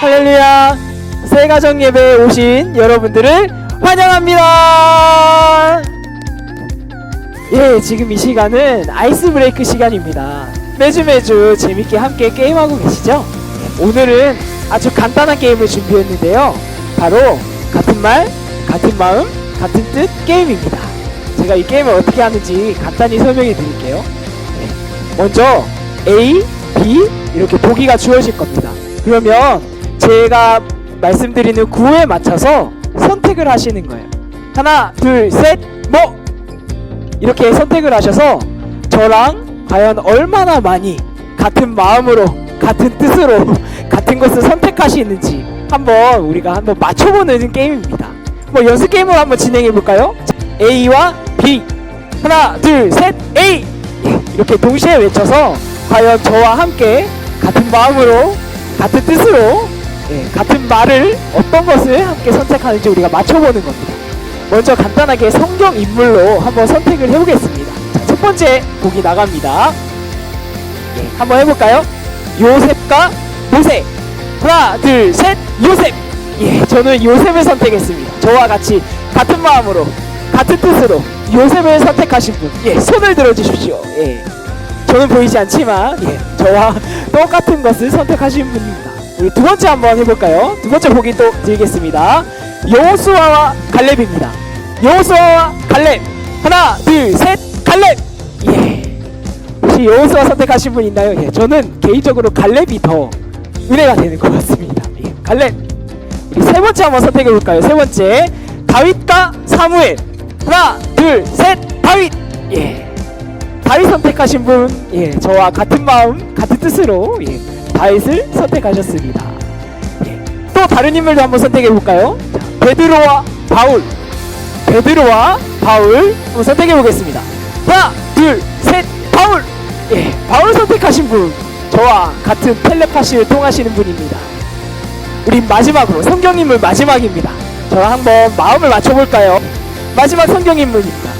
할렐루야! 새가정 예배에 오신 여러분들을 환영합니다. 예, 지금 이 시간은 아이스 브레이크 시간입니다. 매주 재밌게 함께 게임하고 계시죠? 오늘은 아주 간단한 게임을 준비했는데요. 바로 같은 말, 같은 마음, 같은 뜻 게임입니다. 제가 이 게임을 어떻게 하는지 간단히 설명해 드릴게요. 먼저 A, B 이렇게 보기가 주어질 겁니다. 그러면 제가 말씀드리는 구호에 맞춰서 선택을 하시는 거예요. 하나, 둘, 셋, 뭐! 이렇게 선택을 하셔서 저랑 과연 얼마나 많이 같은 마음으로, 같은 뜻으로, 같은 것을 선택하시는지 우리가 한번 맞춰보는 게임입니다. 뭐 연습 게임으로 한번 진행해볼까요? A와 B 하나, 둘, 셋, A! 이렇게 동시에 외쳐서 과연 저와 함께 같은 마음으로, 같은 뜻으로 같은 말을 어떤 것을 함께 선택하는지 우리가 맞춰보는 겁니다. 먼저 간단하게 성경 인물로 한번 선택을 해보겠습니다. 자, 첫 번째 보기 나갑니다. 한번 해볼까요? 요셉과 모세. 하나, 둘, 셋, 요셉. 저는 요셉을 선택했습니다. 저와 같이 같은 마음으로, 같은 뜻으로 요셉을 선택하신 분, 손을 들어주십시오. 저는 보이지 않지만 저와 똑같은 것을 선택하신 분입니다. 우리 두 번째 한번 해볼까요? 두 번째 보기 또 드리겠습니다. 여호수아와 갈렙입니다. 여호수아와 갈렙. 하나, 둘, 셋, 갈렙. 혹시 여호수아 선택하신 분 있나요? 저는 개인적으로 갈렙이 더 은혜가 되는 것 같습니다. 갈렙. 우리 세 번째 한번 선택해볼까요? 세 번째 다윗과 사무엘. 하나, 둘, 셋, 다윗. 다윗 선택하신 분, 저와 같은 마음, 같은 뜻으로 다윗을 선택하셨습니다. 또 다른 인물도 한번 선택해볼까요? 베드로와 바울. 베드로와 바울 한번 선택해보겠습니다. 하나, 둘, 셋, 바울. 바울 선택하신 분, 저와 같은 텔레파시를 통하시는 분입니다. 우리 마지막으로 성경인물 마지막입니다. 저랑 한번 마음을 맞춰볼까요? 마지막 성경인물입니다.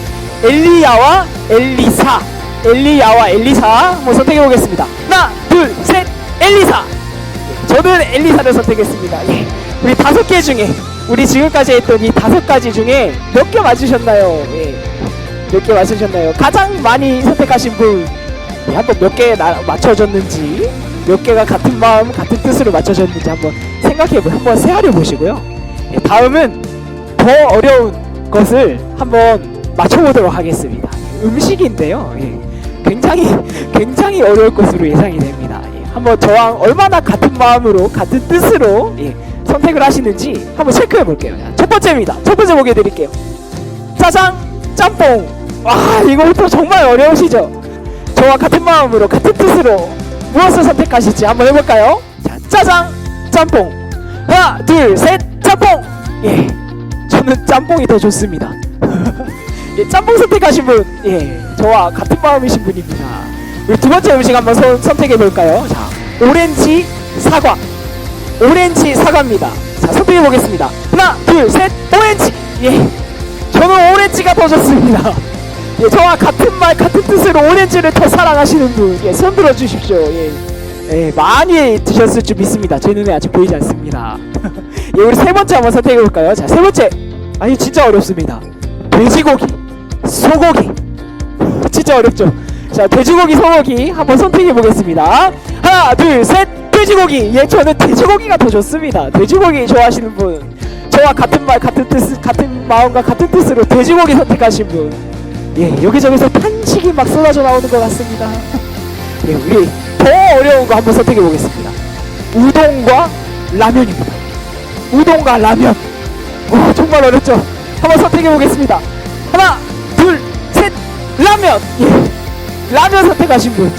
엘리야와 엘리사. 엘리야와 엘리사 한번 선택해보겠습니다. 하나, 둘, 셋, 엘리사. 저는 엘리사를 선택했습니다. 우리 5개 중에, 우리 지금까지 했던 이 5가지 중에 몇 개 맞으셨나요? 몇 개 맞으셨나요? 가장 많이 선택하신 분, 한번 몇 개 맞춰졌는지, 몇 개가 같은 마음, 같은 뜻으로 맞춰졌는지 한번 생각해보고 한번 세하려 보시고요. 다음은 더 어려운 것을 한번 맞춰보도록 하겠습니다. 음식인데요. 굉장히 어려울 것으로 예상이 됩니다. 한번 저랑 얼마나 같은 마음으로, 같은 뜻으로 선택을 하시는지 한번 체크해 볼게요. 첫 번째입니다. 첫 번째 보게 드릴게요. 짜장, 짬뽕. 이거부터 정말 어려우시죠? 저와 같은 마음으로, 같은 뜻으로 무엇을 선택하실지 한번 해볼까요? 자, 짜장, 짬뽕. 하나, 둘, 셋, 짬뽕. 저는 짬뽕이 더 좋습니다. 짬뽕 선택하신 분, 저와 같은 마음이신 분입니다. 우리 두 번째 음식 한번 선택해 볼까요? 자, 오렌지, 사과. 오렌지, 사과입니다. 자, 선택해 보겠습니다. 하나, 둘, 셋, 오렌지. 저는 오렌지가 더 좋습니다. 저와 같은 말, 같은 뜻으로 오렌지를 더 사랑하시는 분, 손 들어 주십시오. 많이 드셨을 줄 믿습니다. 제 눈에 아직 보이지 않습니다. 우리 세 번째 한번 선택해 볼까요? 자, 세 번째. 진짜 어렵습니다. 돼지고기, 소고기. 진짜 어렵죠? 자, 돼지고기, 소고기 한번 선택해 보겠습니다. 하나, 둘, 셋, 돼지고기. 저는 돼지고기가 더 좋습니다. 돼지고기 좋아하시는 분, 저와 같은 말, 같은 뜻, 같은 마음과 같은 뜻으로 돼지고기 선택하신 분, 여기저기서 탄식이 막 쏟아져 나오는 것 같습니다. 우리 더 어려운 거 한번 선택해 보겠습니다. 우동과 라면입니다. 우동과 라면. 정말 어렵죠? 한번 선택해 보겠습니다. 하나, 둘, 셋, 라면. 라면 선택하신 분,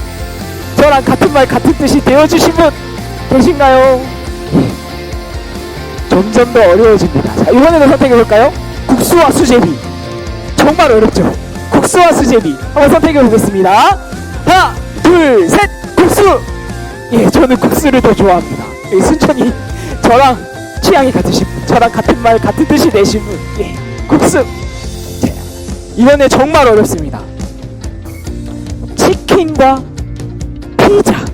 저랑 같은 말, 같은 뜻이 되어주신 분 계신가요? 점점 더 어려워집니다. 자, 이번에도 선택해볼까요? 국수와 수제비. 정말 어렵죠? 국수와 수제비. 한번 선택해보겠습니다. 하나, 둘, 셋! 국수! 예, 저는 국수를 더 좋아합니다. 예, 순천이 저랑 취향이 같으신 분, 저랑 같은 말, 같은 뜻이 되신 분. 예, 국수! 자, 이번에 정말 어렵습니다. 치킨과 피자.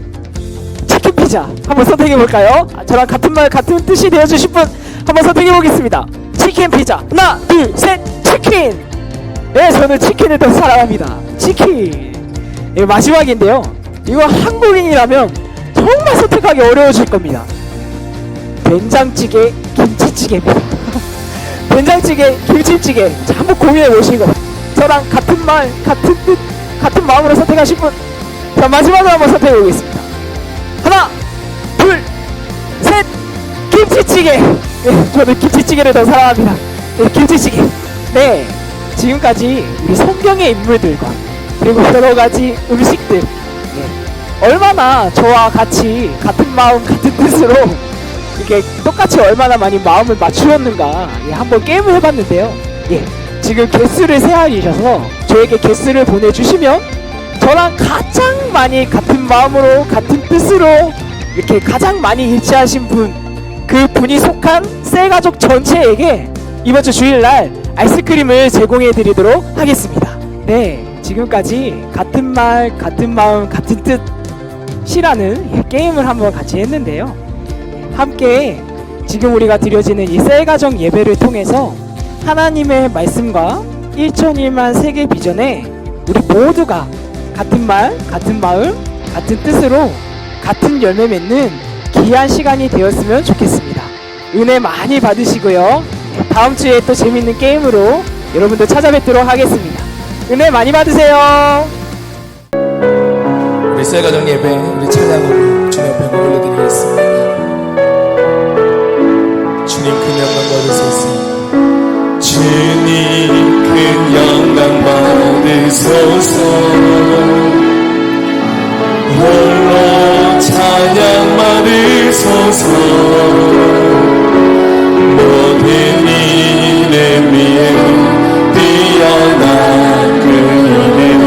치킨 피자 한번 선택해볼까요? 저랑 같은 말 같은 뜻이 되어주실 분 한번 선택해보겠습니다. 치킨 피자 하나 둘 셋 치킨. 네, 저는 치킨을 더 사랑합니다. 치킨. 예, 마지막인데요, 이거 한국인이라면 정말 선택하기 어려워질 겁니다. 된장찌개 김치찌개입니다. 된장찌개 김치찌개. 자, 한번 고민해보시고 저랑 같은 말 같은 뜻 같은 마음으로 선택하실 분, 자, 마지막으로 한번 선택해보겠습니다. 하나, 둘, 셋! 김치찌개! 네, 저는 김치찌개를 더 사랑합니다. 네, 김치찌개. 네, 지금까지 우리 성경의 인물들과 그리고 여러가지 음식들, 네, 얼마나 저와 같이 같은 마음 같은 뜻으로 이렇게 똑같이 얼마나 많이 마음을 맞추었는가, 예, 한번 게임을 해봤는데요. 예, 지금 개수를 세알이셔서 저에게 개수를 보내주시면 저랑 가장 많이 같은 마음으로 같은 뜻으로 이렇게 가장 많이 일치하신 분, 그 분이 속한 셀가족 전체에게 이번 주 주일날 아이스크림을 제공해 드리도록 하겠습니다. 네, 지금까지 같은 말 같은 마음 같은 뜻이라는 게임을 한번 같이 했는데요, 함께 지금 우리가 드려지는 이 셀가정 예배를 통해서 하나님의 말씀과 1,000일만 세계 비전에 우리 모두가 같은 말, 같은 마음, 같은 뜻으로 같은 열매 맺는 귀한 시간이 되었으면 좋겠습니다. 은혜 많이 받으시고요. 다음 주에 또 재밌는 게임으로 여러분들 찾아뵙도록 하겠습니다. 은혜 많이 받으세요. 우리 셀가정 예배, 우리 찬양으로 주님 앞에 올려드리겠습니다. 주님 큰 영광 받으소서. 주님 큰 영광 받으소서. 홀로 찬양 받으소서. 모든 이름 위에 뛰어난 그 이름,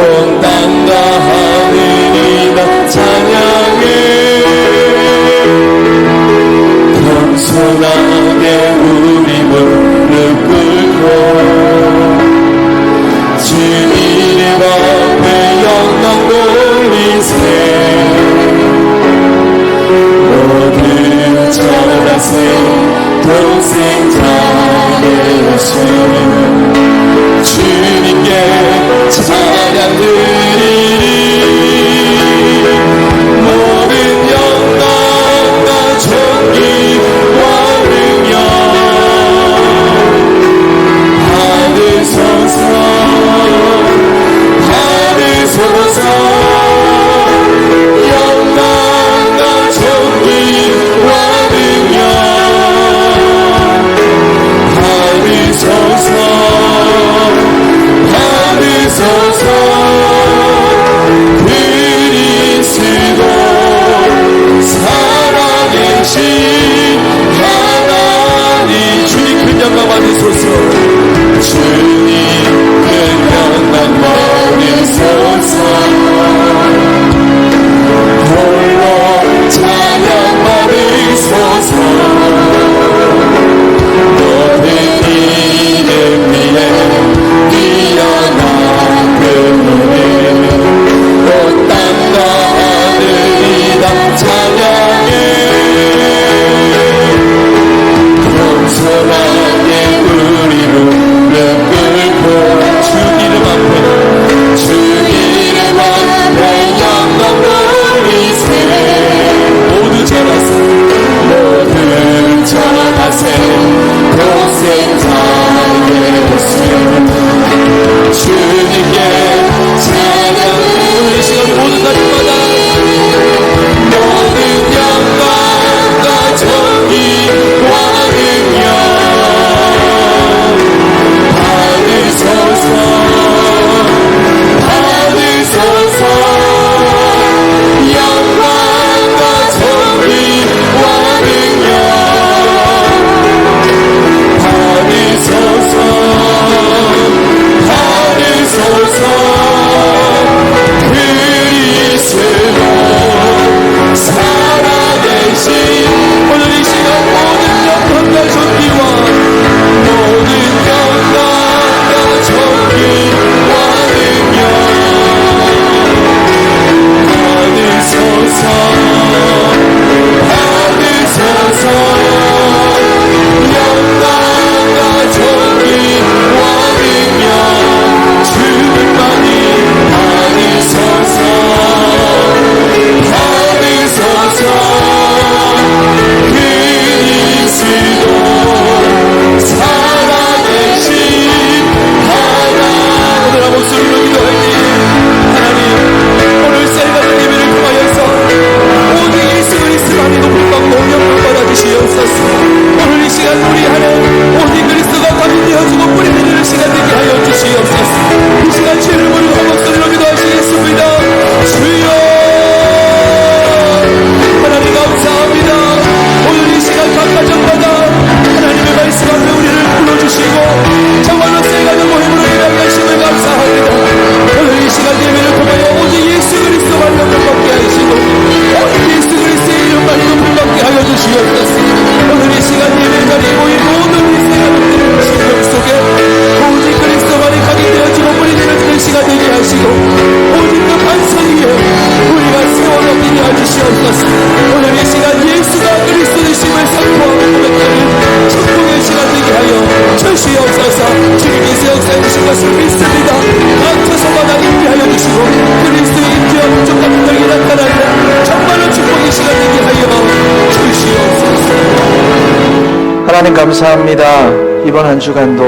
온 땅과 하늘이 다 찬양해. 겸손하게 우리 무릎 꿇고 주 이름 앞에 영광 돌리세. 모두 절하세. 동생 자녀시 주님께 찬양 드리리. 모든 영광과 존귀와 능력 받으소서. 받으소서. 영광과 존귀와 능력 받으소서. 받으소서. 하나님 감사합니다. 이번 한 주간도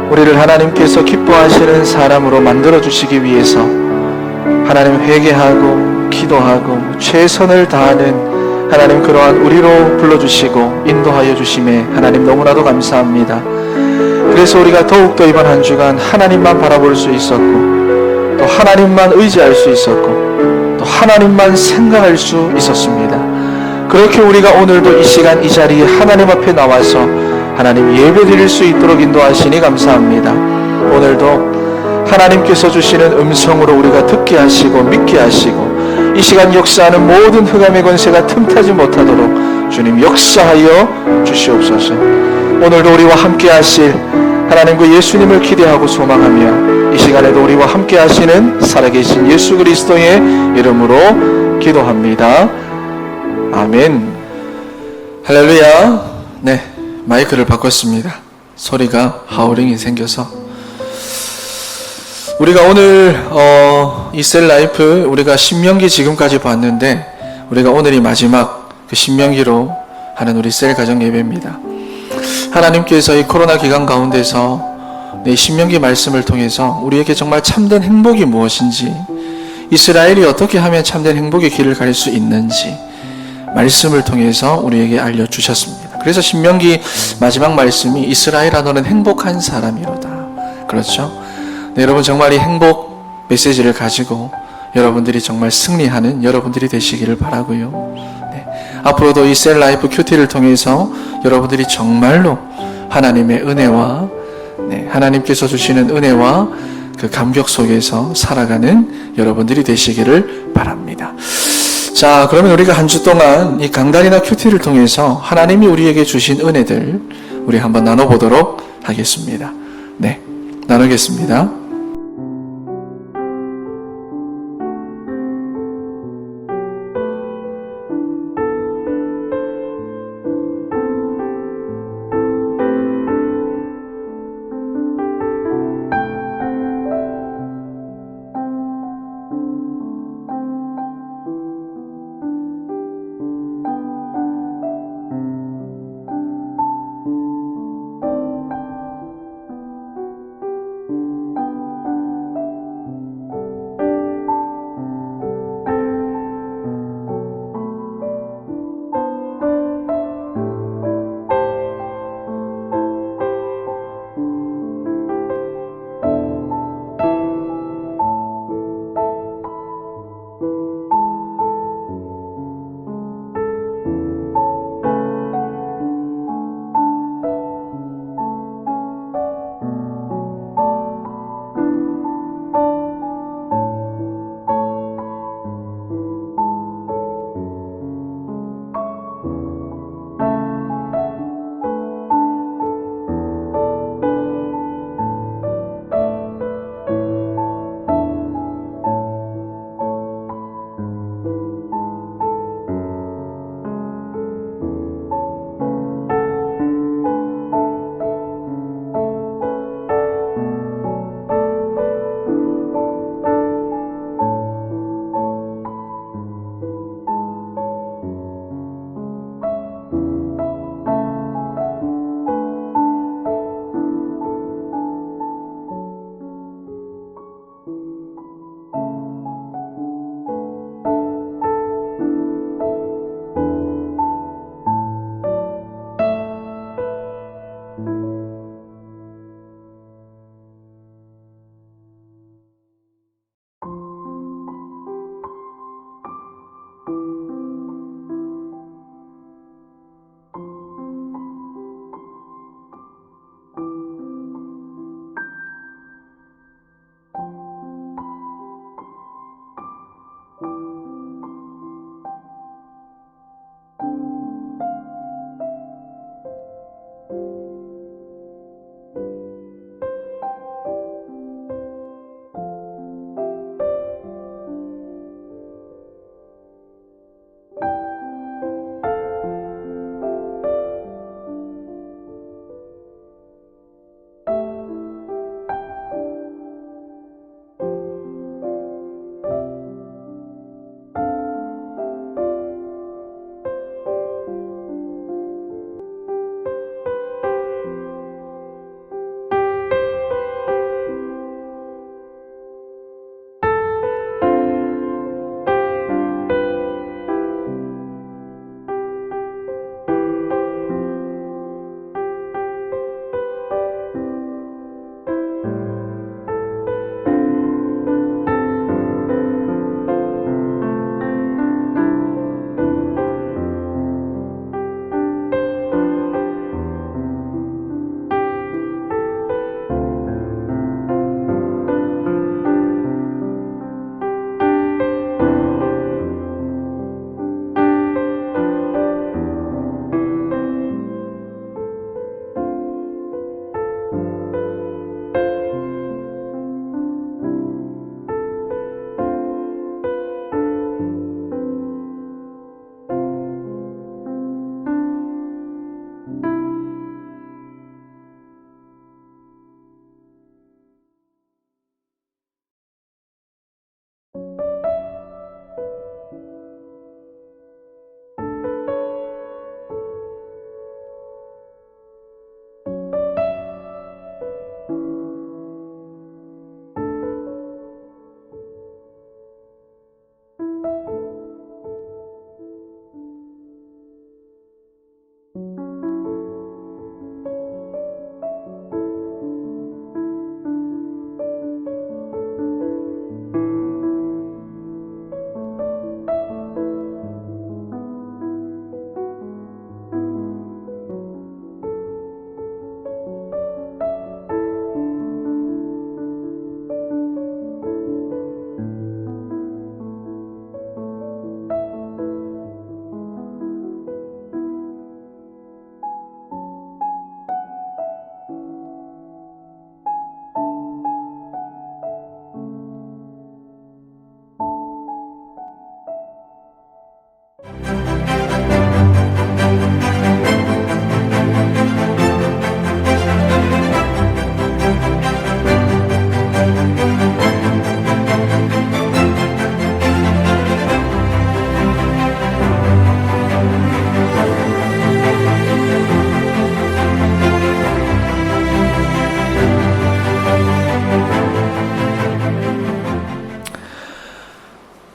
우리를 하나님께서 기뻐하시는 사람으로 만들어 주시기 위해서 하나님 회개하고 기도하고 최선을 다하는 하나님 그러한 우리로 불러주시고 인도하여 주심에 하나님 너무나도 감사합니다. 그래서 우리가 더욱더 이번 한 주간 하나님만 바라볼 수 있었고 또 하나님만 의지할 수 있었고 또 하나님만 생각할 수 있었습니다. 그렇게 우리가 오늘도 이 시간 이 자리에 하나님 앞에 나와서 하나님 예배 드릴 수 있도록 인도하시니 감사합니다. 오늘도 하나님께서 주시는 음성으로 우리가 듣게 하시고 믿게 하시고 이 시간 역사하는 모든 흑암의 권세가 틈타지 못하도록 주님 역사하여 주시옵소서. 오늘도 우리와 함께 하실 하나님 그 예수님을 기대하고 소망하며 이 시간에도 우리와 함께 하시는 살아계신 예수 그리스도의 이름으로 기도합니다. 아멘. 할렐루야. 네, 마이크를 바꿨습니다. 소리가 하우링이 생겨서 우리가 오늘 이 셀라이프 우리가 신명기 지금까지 봤는데 우리가 오늘이 마지막 그 신명기로 하는 우리 셀 가정 예배입니다. 하나님께서 이 코로나 기간 가운데서 이 신명기 말씀을 통해서 우리에게 정말 참된 행복이 무엇인지, 이스라엘이 어떻게 하면 참된 행복의 길을 갈 수 있는지 말씀을 통해서 우리에게 알려주셨습니다. 그래서 신명기 마지막 말씀이 이스라엘아 너는 행복한 사람이로다. 그렇죠? 네, 여러분 정말 이 행복 메시지를 가지고 여러분들이 정말 승리하는 여러분들이 되시기를 바라고요. 네, 앞으로도 이 셀라이프 큐티를 통해서 여러분들이 정말로 하나님의 은혜와 하나님께서 주시는 은혜와 그 감격 속에서 살아가는 여러분들이 되시기를 바랍니다. 자, 그러면 우리가 한 주 동안 이 강단이나 큐티를 통해서 하나님이 우리에게 주신 은혜들 우리 한번 나눠보도록 하겠습니다. 네, 나누겠습니다.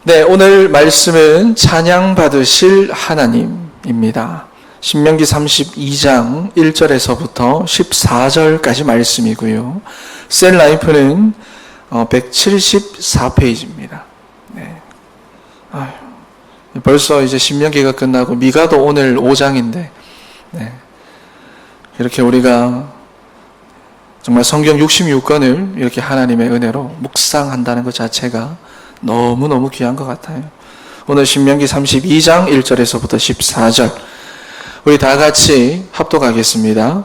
네, 오늘 말씀은 찬양 받으실 하나님입니다. 신명기 32장 1절에서부터 14절까지 말씀이고요. 셀라이프는 174페이지입니다. 네. 벌써 이제 신명기가 끝나고 미가도 오늘 5장인데 네. 이렇게 우리가 정말 성경 66권을 이렇게 하나님의 은혜로 묵상한다는 것 자체가 너무너무 귀한 것 같아요. 오늘 신명기 32장 1절에서부터 14절 우리 다 같이 합독하겠습니다.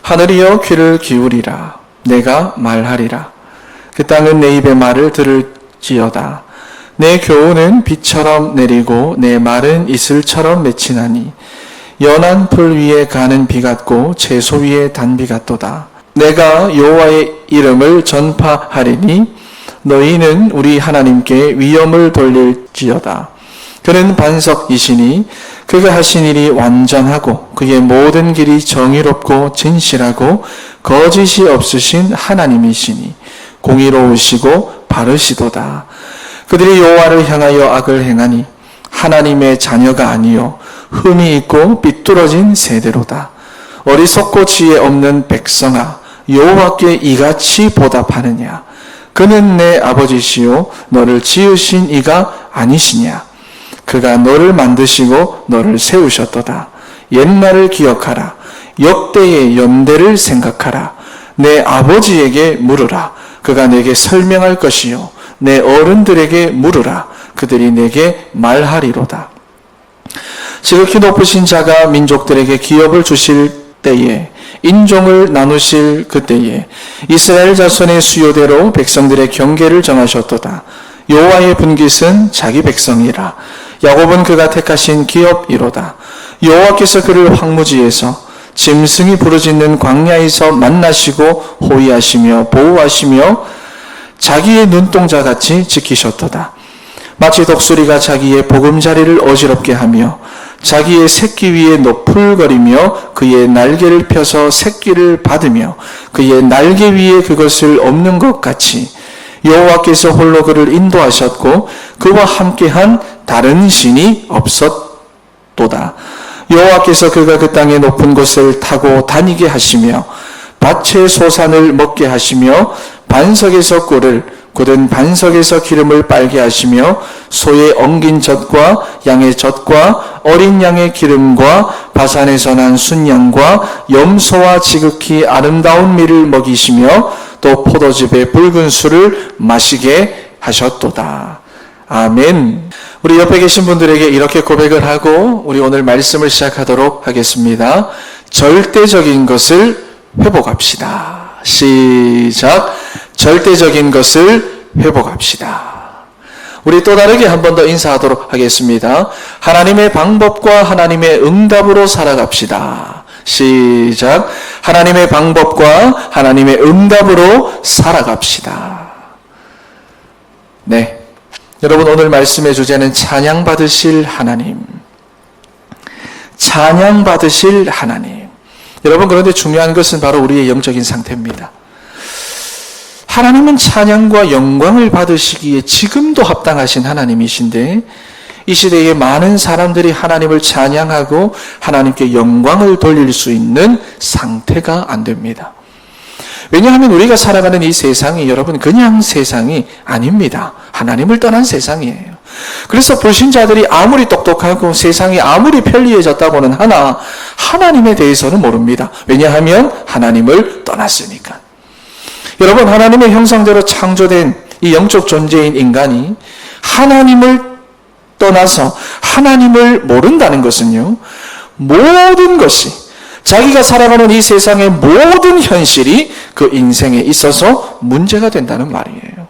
하늘이여 귀를 기울이라. 내가 말하리라. 그 땅은 내 입의 말을 들을지어다. 내 교훈은 비처럼 내리고 내 말은 이슬처럼 맺히나니 연한 풀 위에 가는 비 같고 채소 위에 단비 같도다. 내가 여호와의 이름을 전파하리니 너희는 우리 하나님께 위엄을 돌릴지어다. 그는 반석이시니 그가 하신 일이 완전하고 그의 모든 길이 정의롭고 진실하고 거짓이 없으신 하나님이시니 공의로우시고 바르시도다. 그들이 여호와를 향하여 악을 행하니 하나님의 자녀가 아니요 흠이 있고 삐뚤어진 세대로다. 어리석고 지혜 없는 백성아 여호와께 이같이 보답하느냐. 그는 내 아버지시요 너를 지으신 이가 아니시냐. 그가 너를 만드시고 너를 세우셨도다. 옛날을 기억하라. 역대의 연대를 생각하라. 내 아버지에게 물으라. 그가 내게 설명할 것이요 내 어른들에게 물으라. 그들이 내게 말하리로다. 지극히 높으신 자가 민족들에게 기업을 주실 때에 인종을 나누실 그때에 이스라엘 자손의 수요대로 백성들의 경계를 정하셨도다. 여호와의 분깃은 자기 백성이라. 야곱은 그가 택하신 기업이로다. 여호와께서 그를 황무지에서 짐승이 부르짖는 광야에서 만나시고 호위하시며 보호하시며 자기의 눈동자같이 지키셨도다. 마치 독수리가 자기의 보금자리를 어지럽게 하며 자기의 새끼 위에 노풀거리며 그의 날개를 펴서 새끼를 받으며 그의 날개 위에 그것을 엎는 것 같이 여호와께서 홀로 그를 인도하셨고 그와 함께한 다른 신이 없었도다. 여호와께서 그가 그 땅의 높은 곳을 타고 다니게 하시며 밭의 소산을 먹게 하시며 반석에서 꿀을 굳은 반석에서 기름을 빨게 하시며 소의 엉긴 젖과 양의 젖과 어린 양의 기름과 바산에서 난 순양과 염소와 지극히 아름다운 밀을 먹이시며 또 포도즙의 붉은 술을 마시게 하셨도다. 아멘. 우리 옆에 계신 분들에게 이렇게 고백을 하고 우리 오늘 말씀을 시작하도록 하겠습니다. 절대적인 것을 회복합시다. 시작. 절대적인 것을 회복합시다. 우리 또 다르게 한 번 더 인사하도록 하겠습니다. 하나님의 방법과 하나님의 응답으로 살아갑시다. 시작. 하나님의 방법과 하나님의 응답으로 살아갑시다. 네. 여러분 오늘 말씀의 주제는 찬양 받으실 하나님. 찬양 받으실 하나님. 여러분 그런데 중요한 것은 바로 우리의 영적인 상태입니다. 하나님은 찬양과 영광을 받으시기에 지금도 합당하신 하나님이신데 이 시대에 많은 사람들이 하나님을 찬양하고 하나님께 영광을 돌릴 수 있는 상태가 안 됩니다. 왜냐하면 우리가 살아가는 이 세상이 여러분 그냥 세상이 아닙니다. 하나님을 떠난 세상이에요. 그래서 불신자들이 아무리 똑똑하고 세상이 아무리 편리해졌다고는 하나 하나님에 대해서는 모릅니다. 왜냐하면 하나님을 떠났으니까. 여러분 하나님의 형상대로 창조된 이 영적 존재인 인간이 하나님을 떠나서 하나님을 모른다는 것은요. 모든 것이 자기가 살아가는 이 세상의 모든 현실이 그 인생에 있어서 문제가 된다는 말이에요.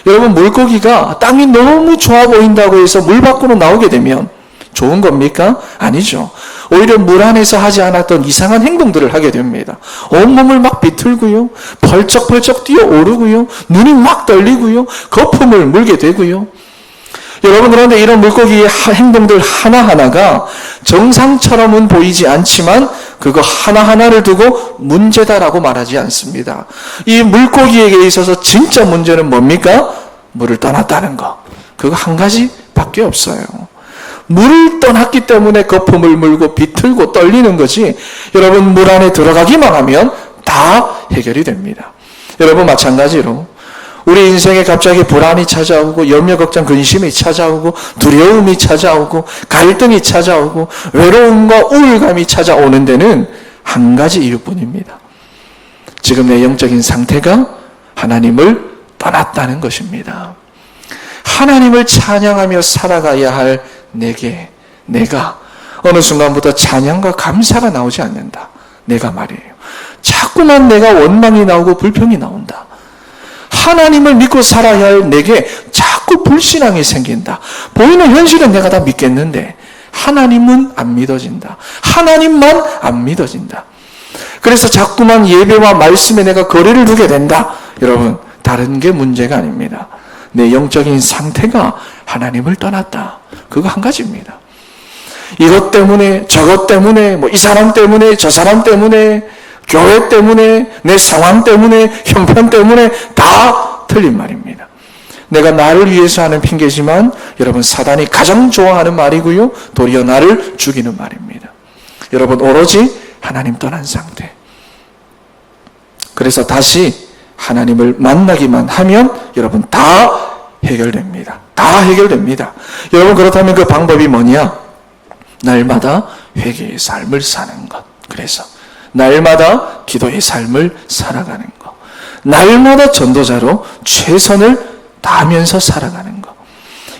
여러분 물고기가 땅이 너무 좋아 보인다고 해서 물 밖으로 나오게 되면 좋은 겁니까? 아니죠. 오히려 물 안에서 하지 않았던 이상한 행동들을 하게 됩니다. 온몸을 막 비틀고요. 벌쩍벌쩍 뛰어오르고요. 눈이 막 떨리고요. 거품을 물게 되고요. 여러분 그런데 이런 물고기의 행동들 하나하나가 정상처럼은 보이지 않지만 그거 하나하나를 두고 문제다라고 말하지 않습니다. 이 물고기에게 있어서 진짜 문제는 뭡니까? 물을 떠났다는 거. 그거 한 가지밖에 없어요. 물을 떠났기 때문에 거품을 물고 비틀고 떨리는 거지, 여러분 물 안에 들어가기만 하면 다 해결이 됩니다. 여러분 마찬가지로 우리 인생에 갑자기 불안이 찾아오고 염려 걱정 근심이 찾아오고 두려움이 찾아오고 갈등이 찾아오고 외로움과 우울감이 찾아오는 데는 한 가지 이유뿐입니다. 지금 내 영적인 상태가 하나님을 떠났다는 것입니다. 하나님을 찬양하며 살아가야 할 내가 어느 순간부터 찬양과 감사가 나오지 않는다. 내가 말이에요. 자꾸만 내가 원망이 나오고 불평이 나온다. 하나님을 믿고 살아야 할 내게 자꾸 불신앙이 생긴다. 보이는 현실은 내가 다 믿겠는데 하나님은 안 믿어진다. 하나님만 안 믿어진다. 그래서 자꾸만 예배와 말씀에 내가 거리를 두게 된다. 여러분, 다른 게 문제가 아닙니다. 내 영적인 상태가 하나님을 떠났다. 그거 한 가지입니다. 이것 때문에 저것 때문에 이 사람 때문에 저 사람 때문에 교회 때문에 내 상황 때문에 형편 때문에 다 틀린 말입니다. 내가 나를 위해서 하는 핑계지만 여러분 사단이 가장 좋아하는 말이고요. 도리어 나를 죽이는 말입니다. 여러분 오로지 하나님 떠난 상태. 그래서 다시 하나님을 만나기만 하면 여러분 다 해결됩니다. 다 해결됩니다. 여러분 그렇다면 그 방법이 뭐냐? 날마다 회개의 삶을 사는 것. 그래서 날마다 기도의 삶을 살아가는 것. 날마다 전도자로 최선을 다하면서 살아가는 것.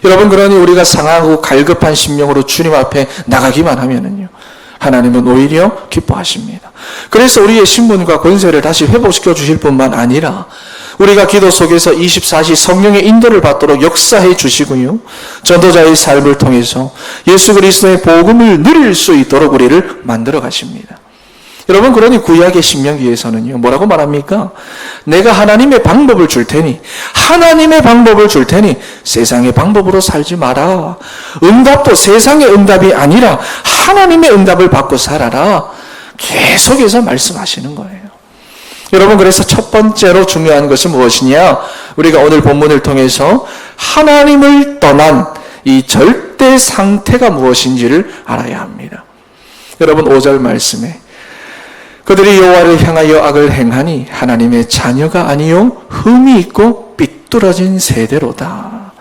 여러분 그러니 우리가 상하고 갈급한 심령으로 주님 앞에 나가기만 하면은요. 하나님은 오히려 기뻐하십니다. 그래서 우리의 신분과 권세를 다시 회복시켜 주실 뿐만 아니라 우리가 기도 속에서 24시 성령의 인도를 받도록 역사해 주시고요. 전도자의 삶을 통해서 예수 그리스도의 복음을 누릴 수 있도록 우리를 만들어 가십니다. 여러분 그러니 구약의 신명기에서는요. 뭐라고 말합니까? 내가 하나님의 방법을 줄 테니 하나님의 방법을 줄 테니 세상의 방법으로 살지 마라. 응답도 세상의 응답이 아니라 하나님의 응답을 받고 살아라. 계속해서 말씀하시는 거예요. 여러분 그래서 첫 번째로 중요한 것은 무엇이냐? 우리가 오늘 본문을 통해서 하나님을 떠난 이 절대 상태가 무엇인지를 알아야 합니다. 여러분 5절 말씀에 그들이 여호와를 향하여 악을 행하니 하나님의 자녀가 아니요 흠이 있고 삐뚤어진 세대로다.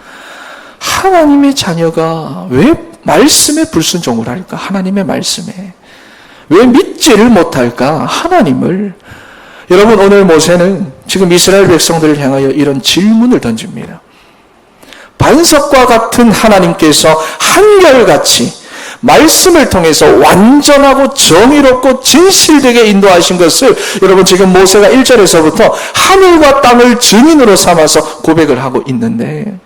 하나님의 자녀가 왜 말씀에 불순종을 할까? 하나님의 말씀에 왜 믿지를 못할까? 하나님을. 여러분 오늘 모세는 지금 이스라엘 백성들을 향하여 이런 질문을 던집니다. 반석과 같은 하나님께서 한결같이 말씀을 통해서 완전하고 정의롭고 진실되게 인도하신 것을 여러분 지금 모세가 1절에서부터 하늘과 땅을 증인으로 삼아서 고백을 하고 있는데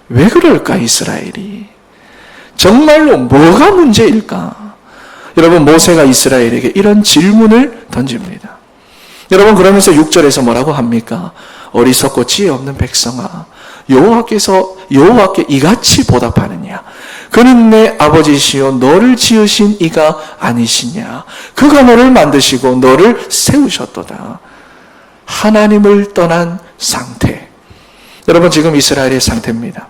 왜 그럴까 이스라엘이? 정말로 뭐가 문제일까? 여러분 모세가 이스라엘에게 이런 질문을 던집니다. 여러분 그러면서 6절에서 뭐라고 합니까? 어리석고 지혜 없는 백성아 여호와께 이같이 보답하느냐? 그는 내 아버지시요 너를 지으신 이가 아니시냐? 그가 너를 만드시고 너를 세우셨도다. 하나님을 떠난 상태. 여러분 지금 이스라엘의 상태입니다.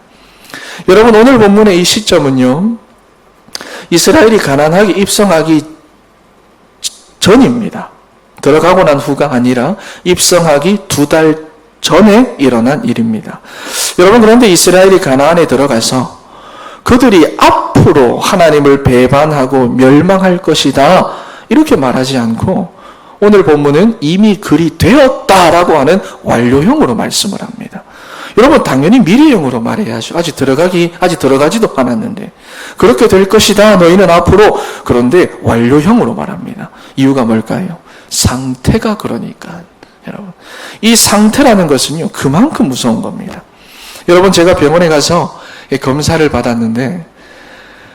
여러분 오늘 본문의 이 시점은요. 이스라엘이 가나안에 입성하기 전입니다. 들어가고 난 후가 아니라 입성하기 2달 전에 일어난 일입니다. 여러분 그런데 이스라엘이 가나안에 들어가서 그들이 앞으로 하나님을 배반하고 멸망할 것이다 이렇게 말하지 않고 오늘 본문은 이미 그리 되었다라고 하는 완료형으로 말씀을 합니다. 여러분 당연히 미래형으로 말해야죠. 아직 들어가지도 않았는데 그렇게 될 것이다 너희는 앞으로. 그런데 완료형으로 말합니다. 이유가 뭘까요? 상태가 그러니까. 여러분 이 상태라는 것은요 그만큼 무서운 겁니다. 여러분 제가 병원에 가서 검사를 받았는데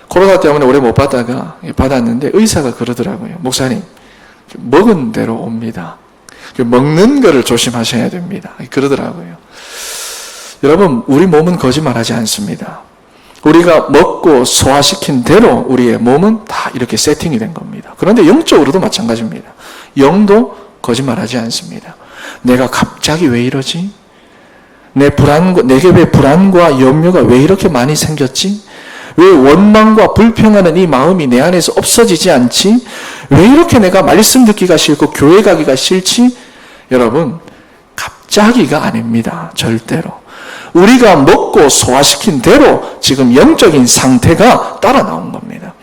코로나 때문에 오래 못 받다가 받았는데 의사가 그러더라고요. 목사님 먹은 대로 옵니다. 먹는 거를 조심하셔야 됩니다. 그러더라고요. 여러분 우리 몸은 거짓말하지 않습니다. 우리가 먹고 소화시킨 대로 우리의 몸은 다 이렇게 세팅이 된 겁니다. 그런데 영적으로도 내게 왜 불안과 염려가 왜 이렇게 많이 생겼지? 왜 원망과 불평하는 이 마음이 내 안에서 없어지지 않지? 왜 이렇게 내가 말씀 듣기가 싫고 교회 가기가 싫지? 여러분, 갑자기가 아닙니다. 절대로. 우리가 먹고 소화시킨 대로 지금 영적인 상태가 따라 나온 겁니다.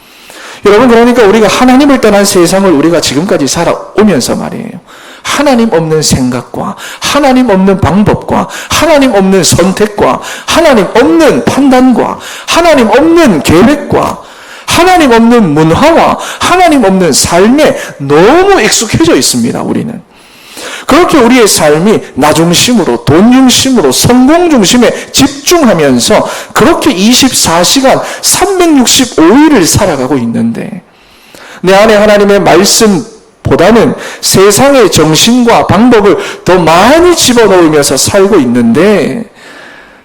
여러분, 그러니까 우리가 하나님을 떠난 세상을 우리가 지금까지 살아오면서 말이에요. 하나님 없는 생각과 하나님 없는 방법과 하나님 없는 선택과 하나님 없는 판단과 하나님 없는 계획과 하나님 없는 문화와 하나님 없는 삶에 너무 익숙해져 있습니다. 우리는. 그렇게 우리의 삶이 나 중심으로, 돈 중심으로, 성공 중심에 집중하면서 그렇게 24시간 365일을 살아가고 있는데 내 안에 하나님의 말씀보다는 세상의 정신과 방법을 더 많이 집어넣으면서 살고 있는데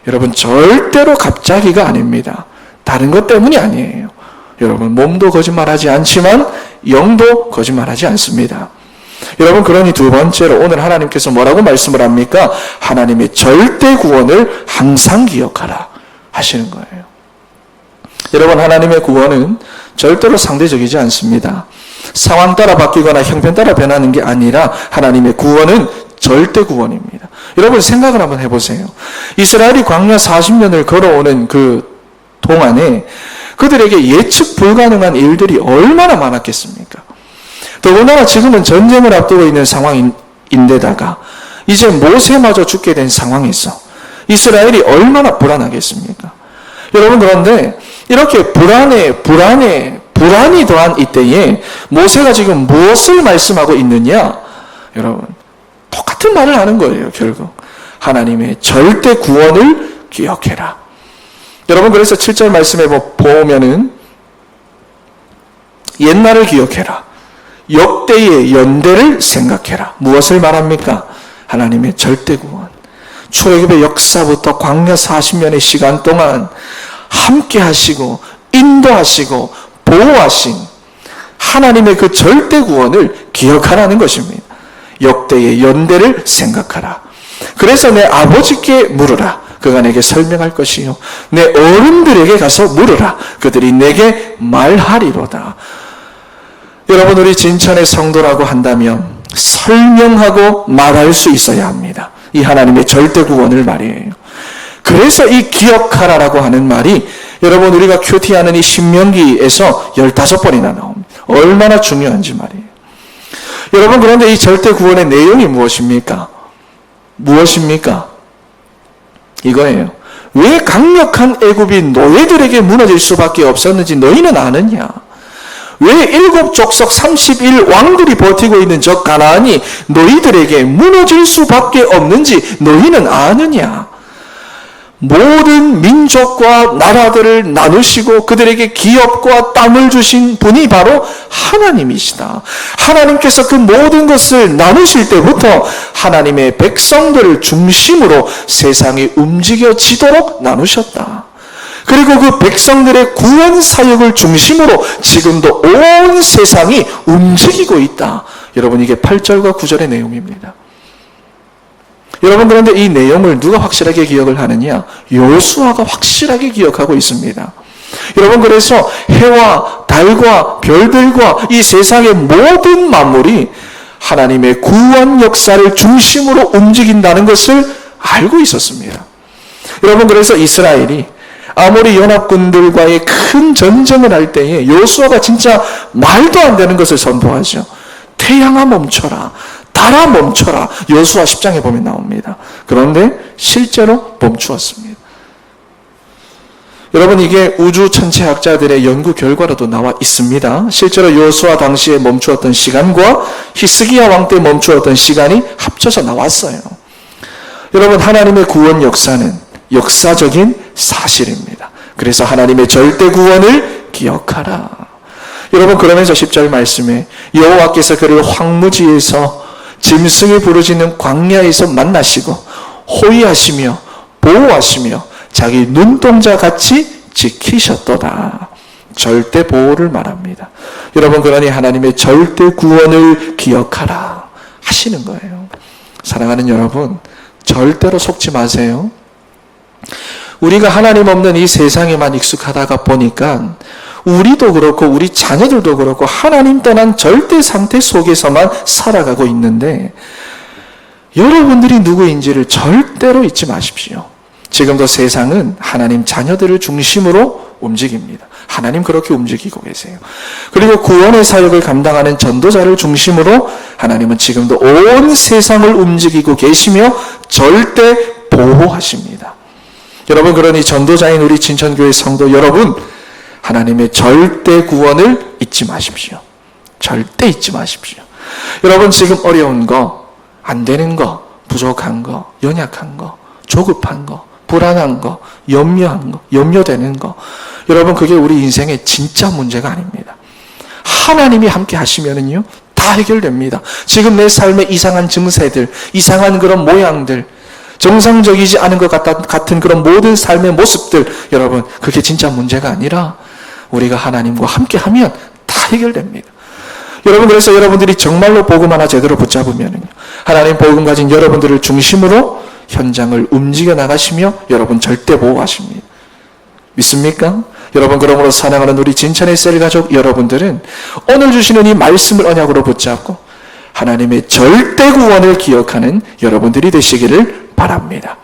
여러분, 절대로 갑자기가 아닙니다. 다른 것 때문이 아니에요. 여러분, 몸도 거짓말하지 않지만 영도 거짓말하지 않습니다. 여러분, 그러니 두 번째로 오늘 하나님께서 뭐라고 말씀을 합니까? 하나님의 절대 구원을 항상 기억하라 하시는 거예요. 여러분, 하나님의 구원은 절대로 상대적이지 않습니다. 상황 따라 바뀌거나 형편 따라 변하는 게 아니라 하나님의 구원은 절대 구원입니다. 여러분, 생각을 한번 해보세요. 이스라엘이 광야 40년을 걸어오는 그 동안에 그들에게 예측 불가능한 일들이 얼마나 많았겠습니까? 더군다나 지금은 전쟁을 앞두고 있는 상황인데다가 이제 모세마저 죽게 된 상황에서 이스라엘이 얼마나 불안하겠습니까? 여러분, 그런데 이렇게 불안이 더한 이때에 모세가 지금 무엇을 말씀하고 있느냐? 여러분, 똑같은 말을 하는 거예요. 결국 하나님의 절대 구원을 기억해라. 여러분, 그래서 7절 말씀에 보면은 옛날을 기억해라. 역대의 연대를 생각해라. 무엇을 말합니까? 하나님의 절대 구원. 출애굽의 역사부터 광야 40년의 시간 동안 함께 하시고 인도하시고 보호하신 하나님의 그 절대 구원을 기억하라는 것입니다. 역대의 연대를 생각하라. 그래서 내 아버지께 물으라. 그가 내게 설명할 것이요 내 어른들에게 가서 물으라. 그들이 내게 말하리로다. 여러분, 우리 진천의 성도라고 한다면 설명하고 말할 수 있어야 합니다. 이 하나님의 절대 구원을 말이에요. 그래서 이 기억하라라고 하는 말이 여러분, 우리가 큐티하는 이 신명기에서 15번이나 나옵니다. 얼마나 중요한지 말이에요. 여러분, 그런데 이 절대 구원의 내용이 무엇입니까? 무엇입니까? 이거예요. 왜 강력한 애굽이 노예들에게 무너질 수밖에 없었는지 너희는 아느냐? 왜 7 족속 31 왕들이 버티고 있는 저 가나안이 너희들에게 무너질 수밖에 없는지 너희는 아느냐? 모든 민족과 나라들을 나누시고 그들에게 기업과 땅을 주신 분이 바로 하나님이시다. 하나님께서 그 모든 것을 나누실 때부터 하나님의 백성들을 중심으로 세상이 움직여지도록 나누셨다. 그리고 그 백성들의 구원 사역을 중심으로 지금도 온 세상이 움직이고 있다. 여러분, 이게 8절과 9절의 내용입니다. 여러분, 그런데 이 내용을 누가 확실하게 기억을 하느냐? 여호수아가 확실하게 기억하고 있습니다. 여러분, 그래서 해와 달과 별들과 이 세상의 모든 만물이 하나님의 구원 역사를 중심으로 움직인다는 것을 알고 있었습니다. 여러분, 그래서 이스라엘이 아모리 연합군들과의 큰 전쟁을 할 때에 여호수아가 진짜 말도 안 되는 것을 선포하죠. 태양아 멈춰라. 달아 멈춰라. 여호수아 10장에 보면 나옵니다. 그런데 실제로 멈추었습니다. 여러분, 이게 우주 천체학자들의 연구 결과로도 나와 있습니다. 실제로 여호수아 당시에 멈추었던 시간과 히스기야 왕 때 멈추었던 시간이 합쳐서 나왔어요. 여러분, 하나님의 구원 역사는 역사적인 사실입니다. 그래서 하나님의 절대 구원을 기억하라. 여러분, 그러면서 10절 말씀에 여호와께서 그를 황무지에서 짐승이 부르짖는 광야에서 만나시고 호위하시며 보호하시며 자기 눈동자 같이 지키셨도다. 절대 보호를 말합니다. 여러분, 그러니 하나님의 절대 구원을 기억하라 하시는 거예요. 사랑하는 여러분, 절대로 속지 마세요. 우리가 하나님 없는 이 세상에만 익숙하다가 보니까 우리도 그렇고 우리 자녀들도 그렇고 하나님 떠난 절대 상태 속에서만 살아가고 있는데, 여러분들이 누구인지를 절대로 잊지 마십시오. 지금도 세상은 하나님 자녀들을 중심으로 움직입니다. 하나님 그렇게 움직이고 계세요. 그리고 구원의 사역을 감당하는 전도자를 중심으로 하나님은 지금도 온 세상을 움직이고 계시며 절대 보호하십니다. 여러분, 그러니 전도자인 우리 진천교회 성도 여러분, 하나님의 절대 구원을 잊지 마십시오. 절대 잊지 마십시오. 여러분, 지금 어려운 거, 안 되는 거, 부족한 거, 연약한 거, 조급한 거, 불안한 거, 염려한 거, 염려되는 거, 여러분, 그게 우리 인생의 진짜 문제가 아닙니다. 하나님이 함께 하시면은요, 다 해결됩니다. 지금 내 삶의 이상한 증세들, 이상한 그런 모양들, 정상적이지 않은 것 같은 그런 모든 삶의 모습들, 여러분, 그게 진짜 문제가 아니라 우리가 하나님과 함께 하면 다 해결됩니다. 여러분, 그래서 여러분들이 정말로 복음 하나 제대로 붙잡으면은요, 하나님 복음 가진 여러분들을 중심으로 현장을 움직여 나가시며 여러분 절대 보호하십니다. 믿습니까? 여러분, 그러므로 사랑하는 우리 진천의 셀 가족 여러분들은 오늘 주시는 이 말씀을 언약으로 붙잡고 하나님의 절대 구원을 기억하는 여러분들이 되시기를 바랍니다.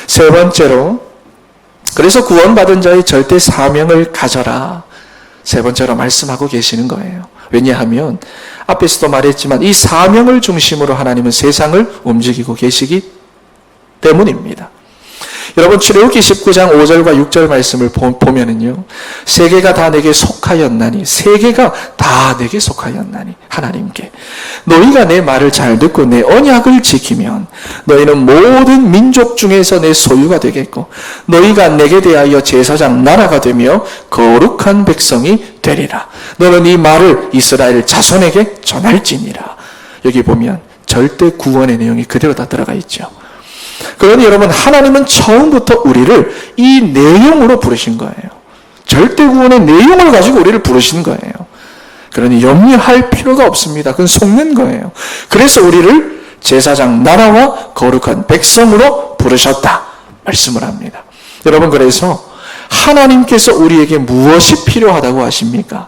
세 번째로, 그래서 구원받은 자의 절대 사명을 가져라, 세 번째로 말씀하고 계시는 거예요. 왜냐하면 앞에서도 말했지만 이 사명을 중심으로 하나님은 세상을 움직이고 계시기 때문입니다. 여러분, 출애굽기 19장 5절과 6절 말씀을 보면은요, 세계가 다 내게 속하였나니, 세계가 다 내게 속하였나니, 하나님께 너희가 내 말을 잘 듣고 내 언약을 지키면 너희는 모든 민족 중에서 내 소유가 되겠고 너희가 내게 대하여 제사장 나라가 되며 거룩한 백성이 되리라. 너는 이 말을 이스라엘 자손에게 전할지니라. 여기 보면 절대 구원의 내용이 그대로 다 들어가 있죠. 그러니 여러분, 하나님은 처음부터 우리를 이 내용으로 부르신 거예요. 절대 구원의 내용을 가지고 우리를 부르신 거예요. 그러니 염려할 필요가 없습니다. 그건 속는 거예요. 그래서 우리를 제사장 나라와 거룩한 백성으로 부르셨다 말씀을 합니다. 여러분, 그래서 하나님께서 우리에게 무엇이 필요하다고 하십니까?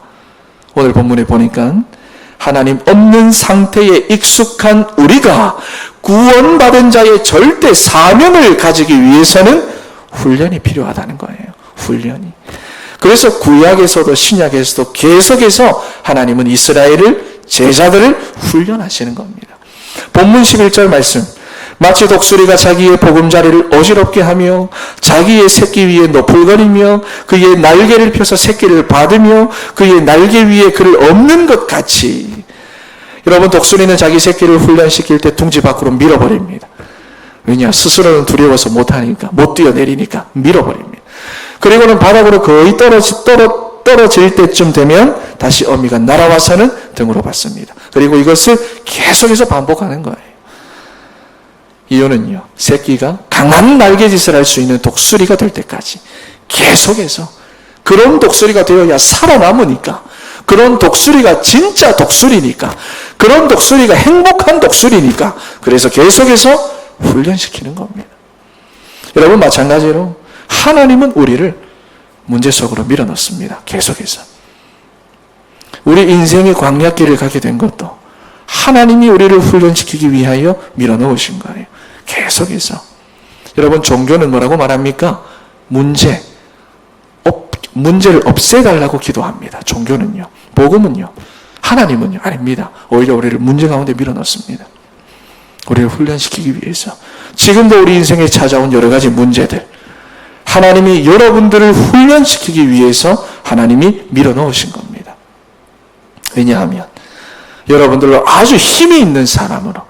오늘 본문에 보니까 하나님 없는 상태에 익숙한 우리가 구원받은 자의 절대 사명을 가지기 위해서는 훈련이 필요하다는 거예요. 훈련이. 그래서 구약에서도 신약에서도 계속해서 하나님은 이스라엘을, 제자들을 훈련하시는 겁니다. 본문 11절 말씀, 마치 독수리가 자기의 보금자리를 어지럽게 하며 자기의 새끼 위에 너풀거리며 그의 날개를 펴서 새끼를 받으며 그의 날개 위에 그를 엎는 것 같이, 여러분, 독수리는 자기 새끼를 훈련시킬 때 둥지 밖으로 밀어버립니다. 왜냐? 스스로는 두려워서 못하니까, 못 뛰어내리니까 밀어버립니다. 그리고는 바닥으로 거의 떨어질 때쯤 되면 다시 어미가 날아와서는 등으로 받습니다. 그리고 이것을 계속해서 반복하는 거예요. 이유는요, 새끼가 강한 날개짓을 할 수 있는 독수리가 될 때까지 계속해서, 그런 독수리가 되어야 살아남으니까, 그런 독수리가 진짜 독수리니까, 그런 독수리가 행복한 독수리니까, 그래서 계속해서 훈련시키는 겁니다. 여러분, 마찬가지로 하나님은 우리를 문제 속으로 밀어넣습니다. 계속해서. 우리 인생의 광야길을 가게 된 것도 하나님이 우리를 훈련시키기 위하여 밀어넣으신 거예요. 계속해서. 여러분, 종교는 뭐라고 말합니까? 문제를 없애달라고 기도합니다. 종교는요. 복음은요. 하나님은요. 아닙니다. 오히려 우리를 문제 가운데 밀어넣습니다. 우리를 훈련시키기 위해서. 지금도 우리 인생에 찾아온 여러 가지 문제들, 하나님이 여러분들을 훈련시키기 위해서 하나님이 밀어넣으신 겁니다. 왜냐하면 여러분들로 아주 힘이 있는 사람으로,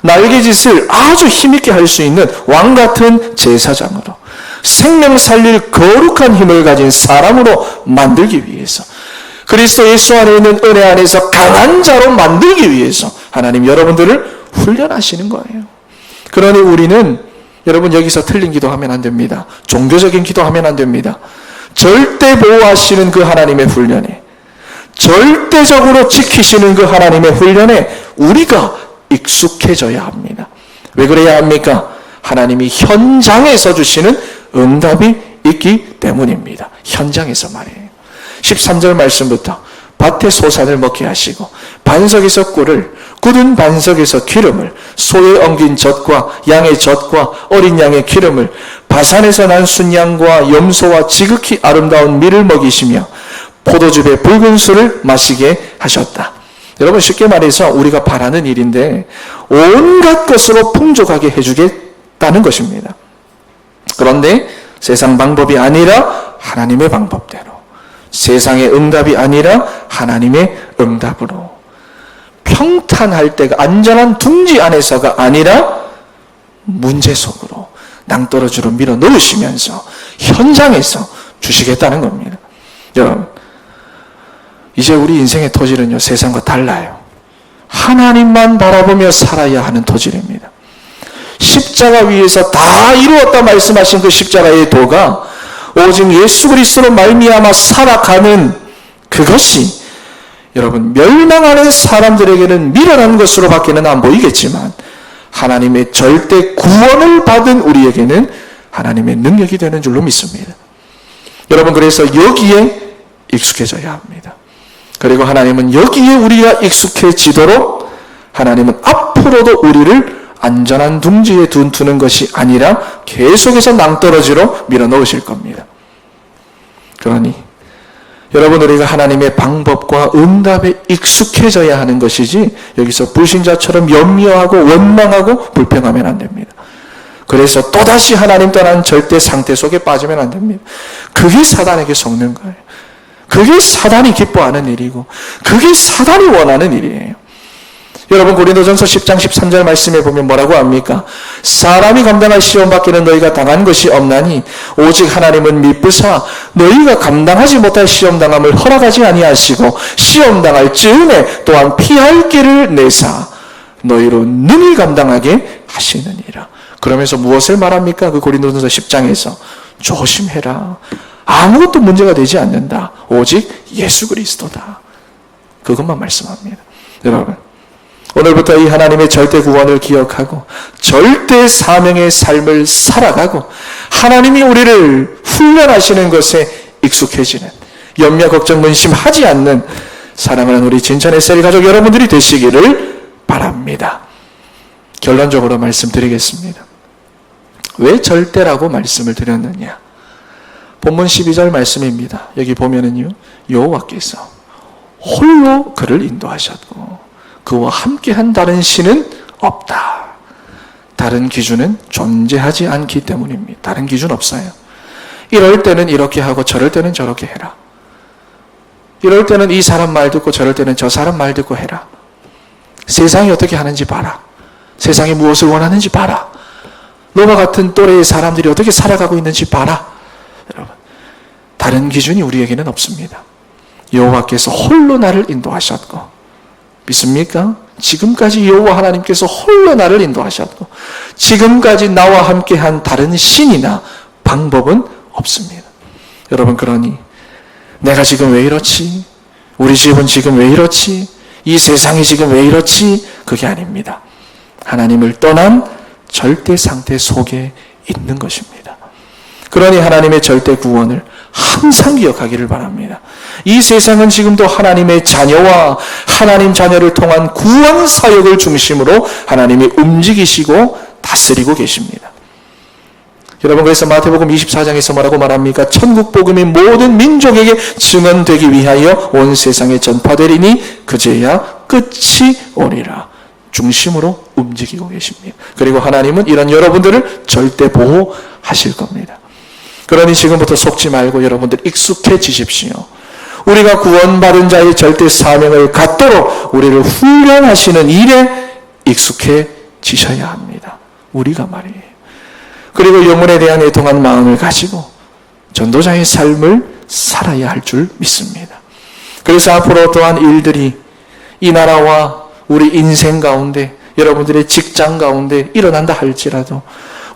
날개짓을 아주 힘있게 할 수 있는 왕같은 제사장으로, 생명 살릴 거룩한 힘을 가진 사람으로 만들기 위해서, 그리스도 예수 안에 있는 은혜 안에서 강한 자로 만들기 위해서 하나님 여러분들을 훈련하시는 거예요. 그러니 우리는, 여러분, 여기서 틀린 기도하면 안 됩니다. 종교적인 기도하면 안 됩니다. 절대 보호하시는 그 하나님의 훈련에, 절대적으로 지키시는 그 하나님의 훈련에 우리가 익숙해져야 합니다. 왜 그래야 합니까? 하나님이 현장에서 주시는 응답이 있기 때문입니다. 현장에서 말이에요. 13절 말씀부터 밭에 소산을 먹게 하시고 반석에서 꿀을, 굳은 반석에서 기름을, 소의 엉긴 젖과 양의 젖과 어린 양의 기름을, 바산에서 난 순양과 염소와 지극히 아름다운 밀을 먹이시며 포도즙의 붉은 술을 마시게 하셨다. 여러분, 쉽게 말해서 우리가 바라는 일인데 온갖 것으로 풍족하게 해주겠다는 것입니다. 그런데 세상 방법이 아니라 하나님의 방법대로, 세상의 응답이 아니라 하나님의 응답으로, 평탄할 때가 안전한 둥지 안에서가 아니라 문제 속으로 낭떠러지로 밀어 넣으시면서 현장에서 주시겠다는 겁니다. 여러분, 이제 우리 인생의 토질은요, 세상과 달라요. 하나님만 바라보며 살아야 하는 토질입니다. 십자가 위에서 다 이루었다 말씀하신 그 십자가의 도가 오직 예수 그리스도로 말미암아 살아가는 그것이 여러분, 멸망하는 사람들에게는 미련한 것으로 밖에는 안 보이겠지만 하나님의 절대 구원을 받은 우리에게는 하나님의 능력이 되는 줄로 믿습니다. 여러분, 그래서 여기에 익숙해져야 합니다. 그리고 하나님은 여기에 우리가 익숙해지도록 하나님은 앞으로도 우리를 안전한 둥지에 두는 것이 아니라 계속해서 낭떠러지로 밀어넣으실 겁니다. 그러니 여러분, 우리가 하나님의 방법과 응답에 익숙해져야 하는 것이지 여기서 불신자처럼 염려하고 원망하고 불평하면 안 됩니다. 그래서 또다시 하나님 떠난 절대 상태 속에 빠지면 안 됩니다. 그게 사단에게 속는 거예요. 그게 사단이 기뻐하는 일이고 그게 사단이 원하는 일이에요. 여러분, 고린도전서 10장 13절 말씀에 보면 뭐라고 합니까? 사람이 감당할 시험 밖에는 너희가 당한 것이 없나니 오직 하나님은 미쁘사 너희가 감당하지 못할 시험 당함을 허락하지 아니하시고 시험 당할 즈음에 또한 피할 길을 내사 너희로 능히 감당하게 하시느니라. 그러면서 무엇을 말합니까? 그 고린도전서 10장에서 조심해라. 아무것도 문제가 되지 않는다. 오직 예수 그리스도다. 그것만 말씀합니다. 여러분, 오늘부터 이 하나님의 절대 구원을 기억하고 절대 사명의 삶을 살아가고 하나님이 우리를 훈련하시는 것에 익숙해지는, 염려 걱정 근심하지 않는 사랑하는 우리 진천의 셀 가족 여러분들이 되시기를 바랍니다. 결론적으로 말씀드리겠습니다. 왜 절대라고 말씀을 드렸느냐? 본문 12절 말씀입니다. 여기 보면은요, 여호와께서 홀로 그를 인도하셨고 그와 함께한 다른 신은 없다. 다른 기준은 존재하지 않기 때문입니다. 다른 기준 없어요. 이럴 때는 이렇게 하고 저럴 때는 저렇게 해라. 이럴 때는 이 사람 말 듣고 저럴 때는 저 사람 말 듣고 해라. 세상이 어떻게 하는지 봐라. 세상이 무엇을 원하는지 봐라. 너와 같은 또래의 사람들이 어떻게 살아가고 있는지 봐라. 여러분, 다른 기준이 우리에게는 없습니다. 여호와께서 홀로 나를 인도하셨고, 믿습니까? 지금까지 여호와 하나님께서 홀로 나를 인도하셨고 지금까지 나와 함께한 다른 신이나 방법은 없습니다. 여러분, 그러니 내가 지금 왜 이렇지? 우리 집은 지금 왜 이렇지? 이 세상이 지금 왜 이렇지? 그게 아닙니다. 하나님을 떠난 절대 상태 속에 있는 것입니다. 그러니 하나님의 절대 구원을 항상 기억하기를 바랍니다. 이 세상은 지금도 하나님의 자녀와 하나님 자녀를 통한 구원 사역을 중심으로 하나님이 움직이시고 다스리고 계십니다. 여러분, 그래서 마태복음 24장에서 뭐라고 말합니까? 천국 복음이 모든 민족에게 증언되기 위하여 온 세상에 전파되리니 그제야 끝이 오리라. 중심으로 움직이고 계십니다. 그리고 하나님은 이런 여러분들을 절대 보호하실 겁니다. 그러니 지금부터 속지 말고 여러분들 익숙해지십시오. 우리가 구원받은 자의 절대 사명을 갖도록 우리를 훈련하시는 일에 익숙해지셔야 합니다. 우리가 말이에요. 그리고 영혼에 대한 애통한 마음을 가지고 전도자의 삶을 살아야 할 줄 믿습니다. 그래서 앞으로 또한 일들이 이 나라와 우리 인생 가운데, 여러분들의 직장 가운데 일어난다 할지라도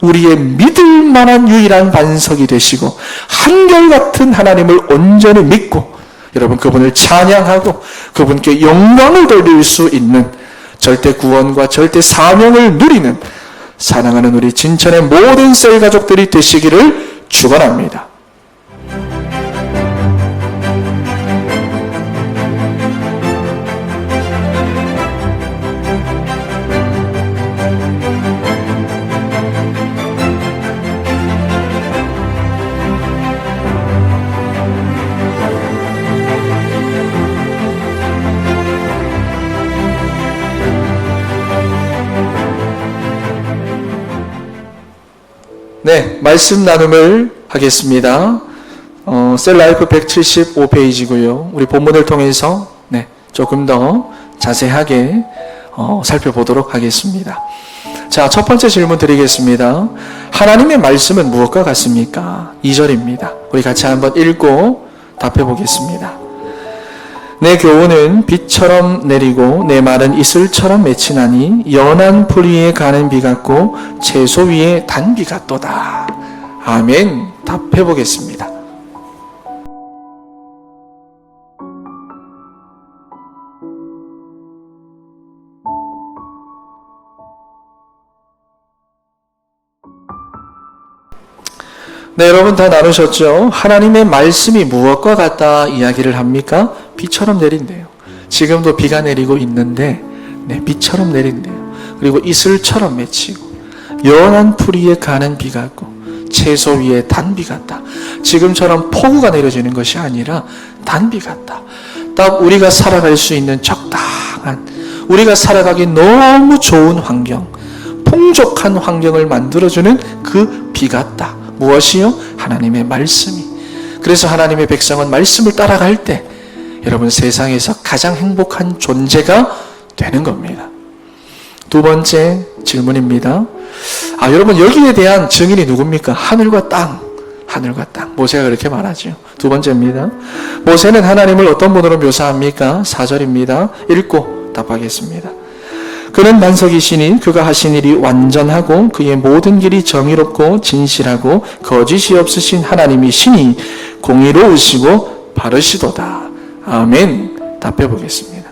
우리의 믿을 만한 유일한 반석이 되시고 한결같은 하나님을 온전히 믿고 여러분 그분을 찬양하고 그분께 영광을 돌릴 수 있는 절대 구원과 절대 사명을 누리는 사랑하는 우리 진천의 모든 셀 가족들이 되시기를 축원합니다. 네, 말씀 나눔을 하겠습니다. 셀라이프 175페이지고요. 우리 본문을 통해서 조금 더 자세하게 살펴보도록 하겠습니다. 자, 첫 번째 질문 드리겠습니다. 하나님의 말씀은 무엇과 같습니까? 2절입니다. 우리 같이 한번 읽고 답해 보겠습니다. 내 교훈은 빛처럼 내리고 내 말은 이슬처럼 맺히나니 연한 풀 위에 가는 비 같고 채소 위에 단 비 같도다. 아멘. 답해 보겠습니다. 네, 여러분 다 나누셨죠? 하나님의 말씀이 무엇과 같다 이야기를 합니까? 비처럼 내린대요. 지금도 비가 내리고 있는데 비처럼 내린대요. 그리고 이슬처럼 맺히고 연한 풀 위에 가는 비 같고 채소 위에 단비 같다. 지금처럼 폭우가 내려지는 것이 아니라 단비 같다. 딱 우리가 살아갈 수 있는 적당한, 우리가 살아가기 너무 좋은 환경, 풍족한 환경을 만들어주는 그 비 같다. 무엇이요? 하나님의 말씀이. 그래서 하나님의 백성은 말씀을 따라갈 때 여러분 세상에서 가장 행복한 존재가 되는 겁니다. 두 번째 질문입니다. 여러분 여기에 대한 증인이 누굽니까? 하늘과 땅. 하늘과 땅. 모세가 그렇게 말하죠. 두 번째입니다. 모세는 하나님을 어떤 분으로 묘사합니까? 4절입니다. 읽고 답하겠습니다. 그는 반석이시니 그가 하신 일이 완전하고 그의 모든 길이 정의롭고 진실하고 거짓이 없으신 하나님이시니 공의로우시고 바르시도다. 아멘. 답해 보겠습니다.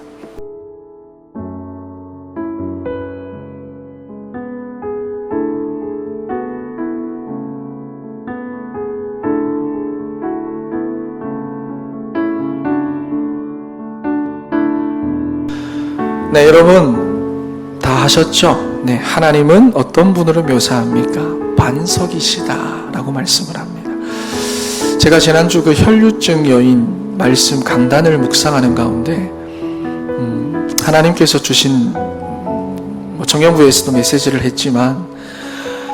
네, 여러분 다 하셨죠? 네, 하나님은 어떤 분으로 묘사합니까? 반석이시다 라고 말씀을 합니다. 제가 지난주 그 혈류증 여인 말씀 강단을 묵상하는 가운데 하나님께서 주신 정경부에서도 메시지를 했지만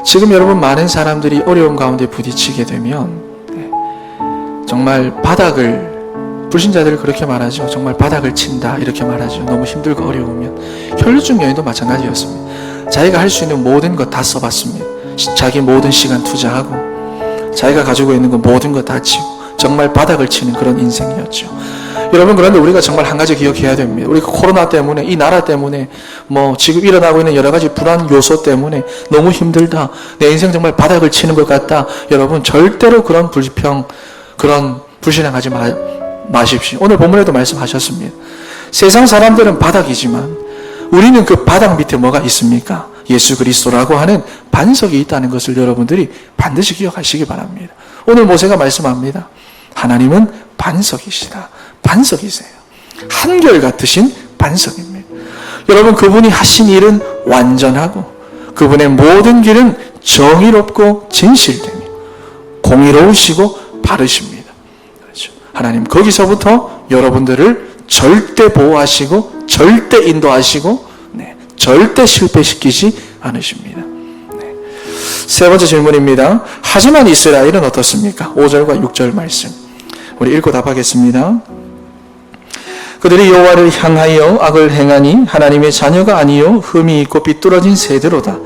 지금 여러분 많은 사람들이 어려움 가운데 부딪히게 되면 정말 바닥을, 불신자들을 그렇게 말하죠. 정말 바닥을 친다 이렇게 말하죠. 너무 힘들고 어려우면. 혈류증 여인도 마찬가지였습니다. 자기가 할 수 있는 모든 것 다 써봤습니다. 자기 모든 시간 투자하고 자기가 가지고 있는 것 모든 것 다 치고 정말 바닥을 치는 그런 인생이었죠. 여러분, 그런데 우리가 정말 한 가지 기억해야 됩니다. 우리가 코로나 때문에, 이 나라 때문에, 지금 일어나고 있는 여러 가지 불안 요소 때문에 너무 힘들다, 내 인생 정말 바닥을 치는 것 같다. 여러분 절대로 그런 불평, 그런 불신앙하지 마십시오. 오늘 본문에도 말씀하셨습니다. 세상 사람들은 바닥이지만 우리는 그 바닥 밑에 뭐가 있습니까? 예수 그리스도라고 하는 반석이 있다는 것을 여러분들이 반드시 기억하시기 바랍니다. 오늘 모세가 말씀합니다. 하나님은 반석이시다. 반석이세요. 한결같으신 반석입니다. 여러분, 그분이 하신 일은 완전하고 그분의 모든 길은 정의롭고 진실되며 공의로우시고 바르십니다. 그렇죠? 하나님 거기서부터 여러분들을 절대 보호하시고 절대 인도하시고 절대 실패시키지 않으십니다. 세 번째 질문입니다. 하지만 이스라엘은 어떻습니까? 5절과 6절 말씀 우리 읽고 답하겠습니다. 그들이 여호와를 향하여 악을 행하니 하나님의 자녀가 아니요 흠이 있고 비뚤어진 세대로다.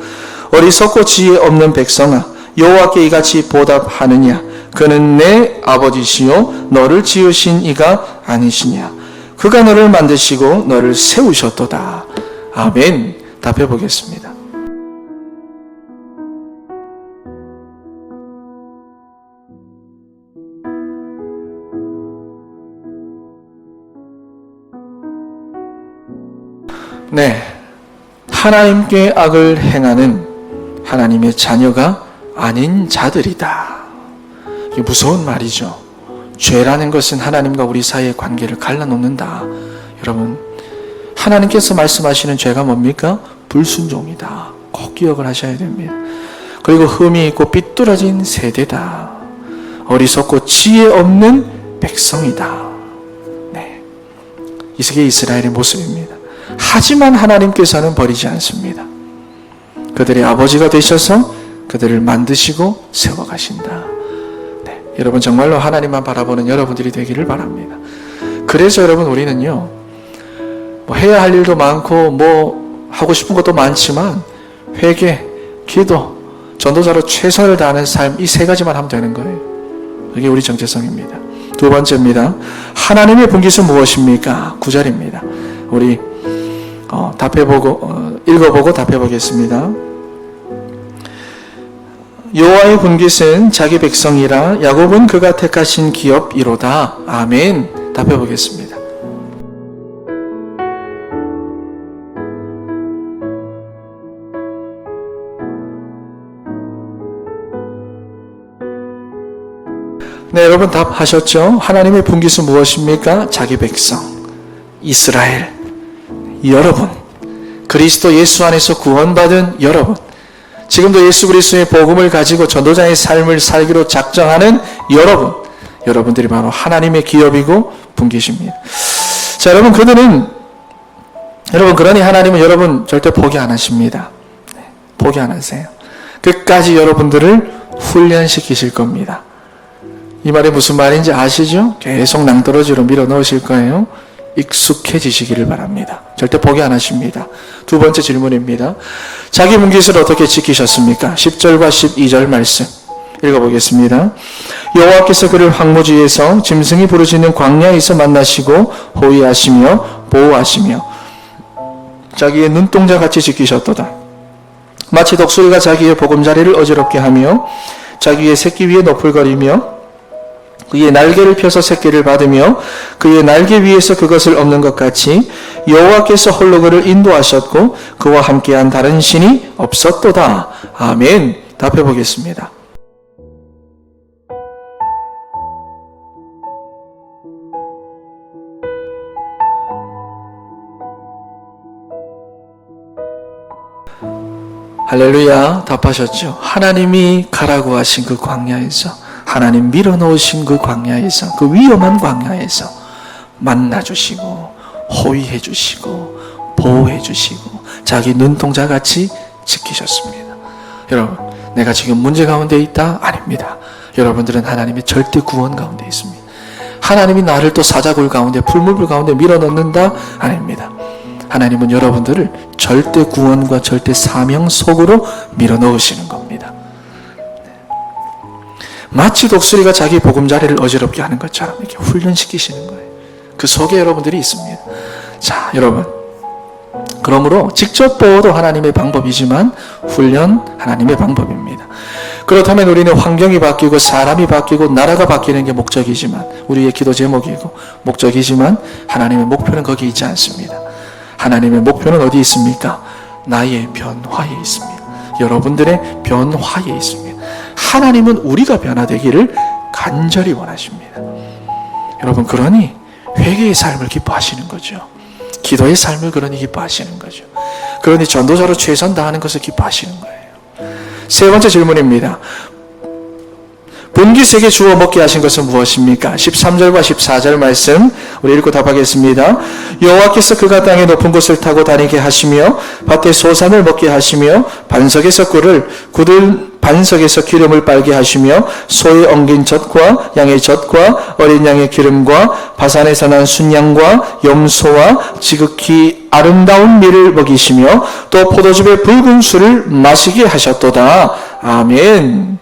어리석고 지혜 없는 백성아, 여호와께 이같이 보답하느냐? 그는 내 아버지시요 너를 지으신 이가 아니시냐? 그가 너를 만드시고 너를 세우셨도다. 아멘. 답해 보겠습니다. 네, 하나님께 악을 행하는 하나님의 자녀가 아닌 자들이다. 이게 무서운 말이죠. 죄라는 것은 하나님과 우리 사이의 관계를 갈라놓는다. 여러분, 하나님께서 말씀하시는 죄가 뭡니까? 불순종이다. 꼭 기억을 하셔야 됩니다. 그리고 흠이 있고 삐뚤어진 세대다. 어리석고 지혜 없는 백성이다. 네, 이게 이스라엘의 모습입니다. 하지만 하나님께서는 버리지 않습니다. 그들의 아버지가 되셔서 그들을 만드시고 세워가신다. 네, 여러분 정말로 하나님만 바라보는 여러분들이 되기를 바랍니다. 그래서 여러분 우리는요, 뭐 해야 할 일도 많고 뭐 하고 싶은 것도 많지만 회개, 기도, 전도자로 최선을 다하는 삶, 이 세 가지만 하면 되는 거예요. 이게 우리 정체성입니다. 두 번째입니다. 하나님의 분깃은 무엇입니까? 9절입니다. 우리 읽어보고 답해보겠습니다. 여호와의 분깃은 자기 백성이라 야곱은 그가 택하신 기업이로다. 아멘. 답해보겠습니다. 네, 여러분 답하셨죠? 하나님의 분깃은 무엇입니까? 자기 백성, 이스라엘, 여러분, 그리스도 예수 안에서 구원받은 여러분, 지금도 예수 그리스도의 복음을 가지고 전도자의 삶을 살기로 작정하는 여러분, 여러분들이 바로 하나님의 기업이고 분깃입니다. 자, 여러분, 그러니 하나님은 여러분 절대 포기 안 하십니다. 포기 안 하세요. 끝까지 여러분들을 훈련시키실 겁니다. 이 말이 무슨 말인지 아시죠? 계속 낭떠러지로 밀어 넣으실 거예요. 익숙해지시기를 바랍니다. 절대 포기 안 하십니다. 두 번째 질문입니다. 자기 분깃을 어떻게 지키셨습니까? 10절과 12절 말씀 읽어보겠습니다. 여호와께서 그를 황무지에서 짐승이 부르짖는 광야에서 만나시고 호위하시며 보호하시며 자기의 눈동자같이 지키셨도다. 마치 독수리가 자기의 보금자리를 어지럽게 하며 자기의 새끼 위에 너풀거리며 그의 날개를 펴서 새끼를 받으며 그의 날개 위에서 그것을 얻는 것 같이 여호와께서 홀로 그를 인도하셨고 그와 함께한 다른 신이 없었도다. 아멘. 답해 보겠습니다. 할렐루야. 답하셨죠? 하나님이 가라고 하신 그 광야에서, 하나님 밀어놓으신 그 광야에서, 그 위험한 광야에서 만나주시고 호위해주시고 보호해주시고 자기 눈동자같이 지키셨습니다. 여러분, 내가 지금 문제 가운데 있다? 아닙니다. 여러분들은 하나님의 절대 구원 가운데 있습니다. 하나님이 나를 또 사자굴 가운데 풀무불 가운데 밀어넣는다? 아닙니다. 하나님은 여러분들을 절대 구원과 절대 사명 속으로 밀어넣으시는 겁니다. 마치 독수리가 자기 보금자리를 어지럽게 하는 것처럼 이렇게 훈련시키시는 거예요. 그 속에 여러분들이 있습니다. 자, 여러분, 그러므로 직접 보호도 하나님의 방법이지만 훈련 하나님의 방법입니다. 그렇다면 우리는 환경이 바뀌고 사람이 바뀌고 나라가 바뀌는 게 목적이지만, 우리의 기도 제목이고 목적이지만 하나님의 목표는 거기 있지 않습니다. 하나님의 목표는 어디 있습니까? 나의 변화에 있습니다. 여러분들의 변화에 있습니다. 하나님은 우리가 변화되기를 간절히 원하십니다. 여러분, 그러니 회개의 삶을 기뻐하시는 거죠. 기도의 삶을 그러니 기뻐하시는 거죠. 그러니 전도자로 최선 다하는 것을 기뻐하시는 거예요. 세 번째 질문입니다. 분깃에게 주어 먹게 하신 것은 무엇입니까? 13절과 14절 말씀 우리 읽고 답하겠습니다. 여호와께서 그가 땅의 높은 곳을 타고 다니게 하시며 밭의 소산을 먹게 하시며 반석에서 꿀을, 굳은 반석에서 기름을 빨게 하시며 소의 엉긴 젖과 양의 젖과 어린 양의 기름과 바산에서 난 순양과 염소와 지극히 아름다운 밀을 먹이시며 또 포도즙의 붉은 술을 마시게 하셨도다. 아멘.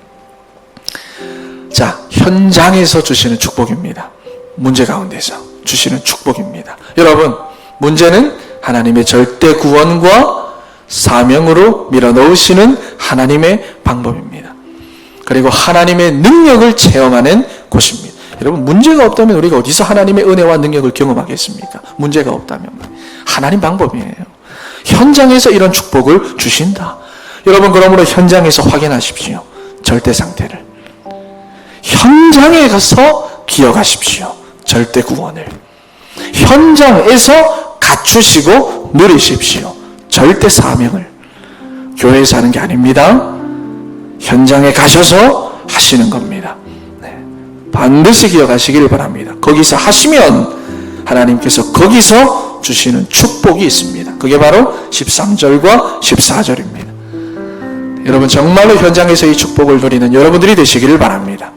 자, 현장에서 주시는 축복입니다. 문제 가운데서 주시는 축복입니다. 여러분, 문제는 하나님의 절대 구원과 사명으로 밀어넣으시는 하나님의 방법입니다. 그리고 하나님의 능력을 체험하는 곳입니다. 여러분, 문제가 없다면 우리가 어디서 하나님의 은혜와 능력을 경험하겠습니까? 문제가 없다면 하나님 방법이에요. 현장에서 이런 축복을 주신다. 여러분 그러므로 현장에서 확인하십시오. 절대 상태를. 현장에 가서 기억하십시오. 절대 구원을. 현장에서 갖추시고 누리십시오. 절대 사명을. 교회에서 하는 게 아닙니다. 현장에 가셔서 하시는 겁니다. 네. 반드시 기억하시기를 바랍니다. 거기서 하시면 하나님께서 거기서 주시는 축복이 있습니다. 그게 바로 13절과 14절입니다. 여러분 정말로 현장에서 이 축복을 누리는 여러분들이 되시기를 바랍니다.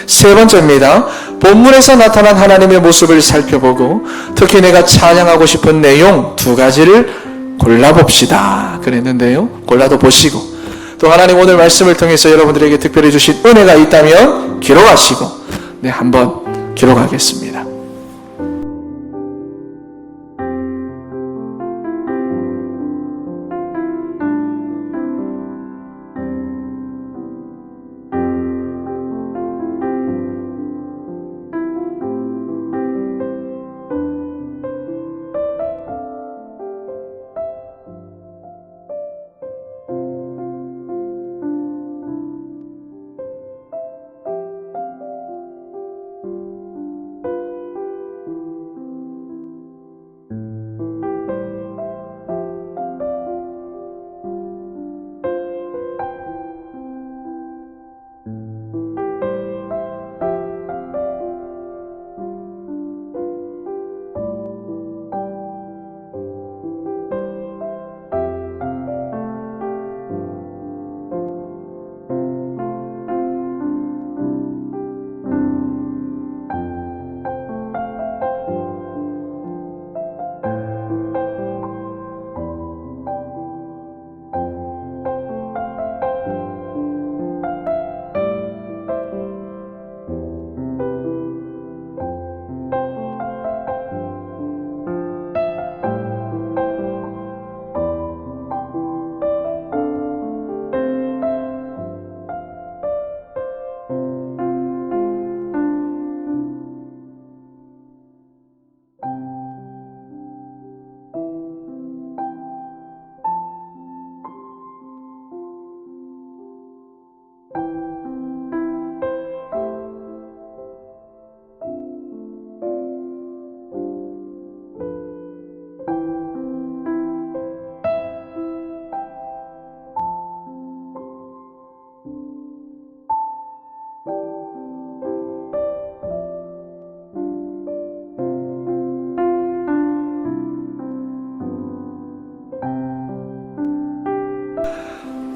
세 번째입니다. 본문에서 나타난 하나님의 모습을 살펴보고 특히 내가 찬양하고 싶은 내용 두 가지를 골라봅시다 그랬는데요. 골라도 보시고 또 하나님 오늘 말씀을 통해서 여러분들에게 특별히 주신 은혜가 있다면 기록하시고 네, 한번 기록하겠습니다.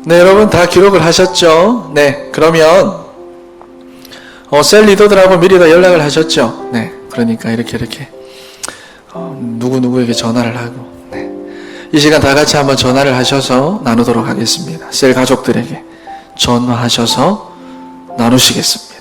네, 여러분 다 기록을 하셨죠? 네, 그러면 셀 리더들하고 미리 다 연락을 하셨죠? 네, 그러니까 이렇게 누구누구에게 전화를 하고 네, 이 시간 다 같이 한번 전화를 하셔서 나누도록 하겠습니다. 셀 가족들에게 전화하셔서 나누시겠습니다.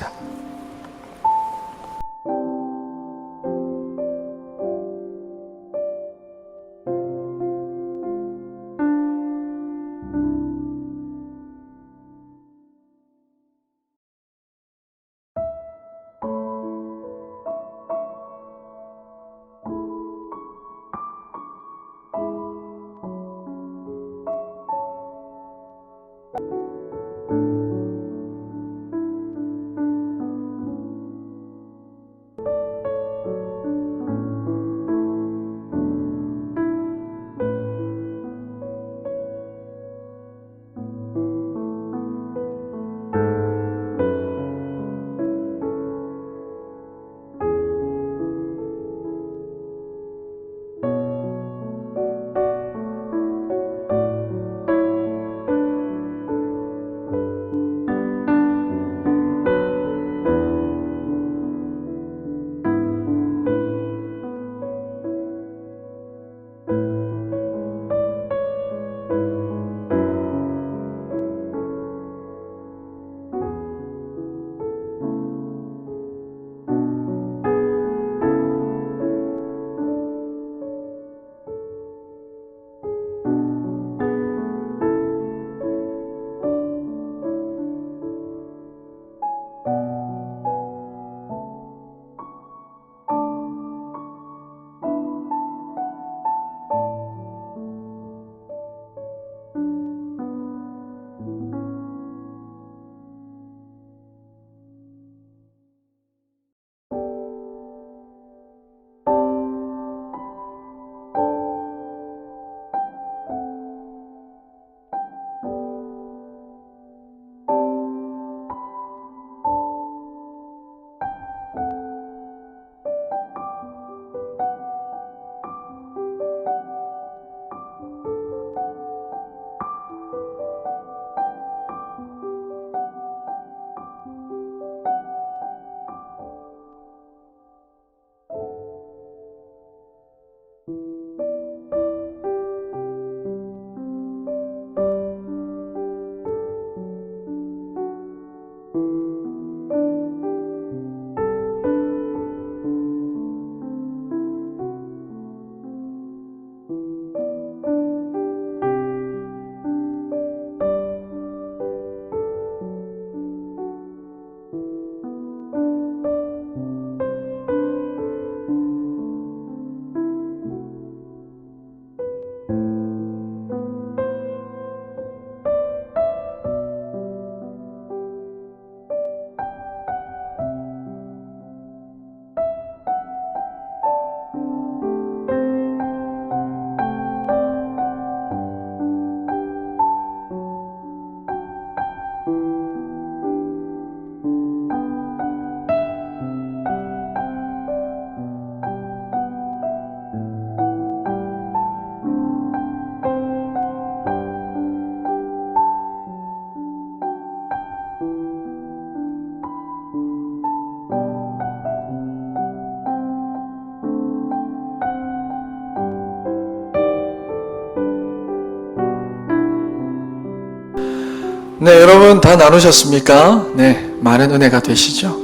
네, 여러분 다 나누셨습니까? 네, 많은 은혜가 되시죠?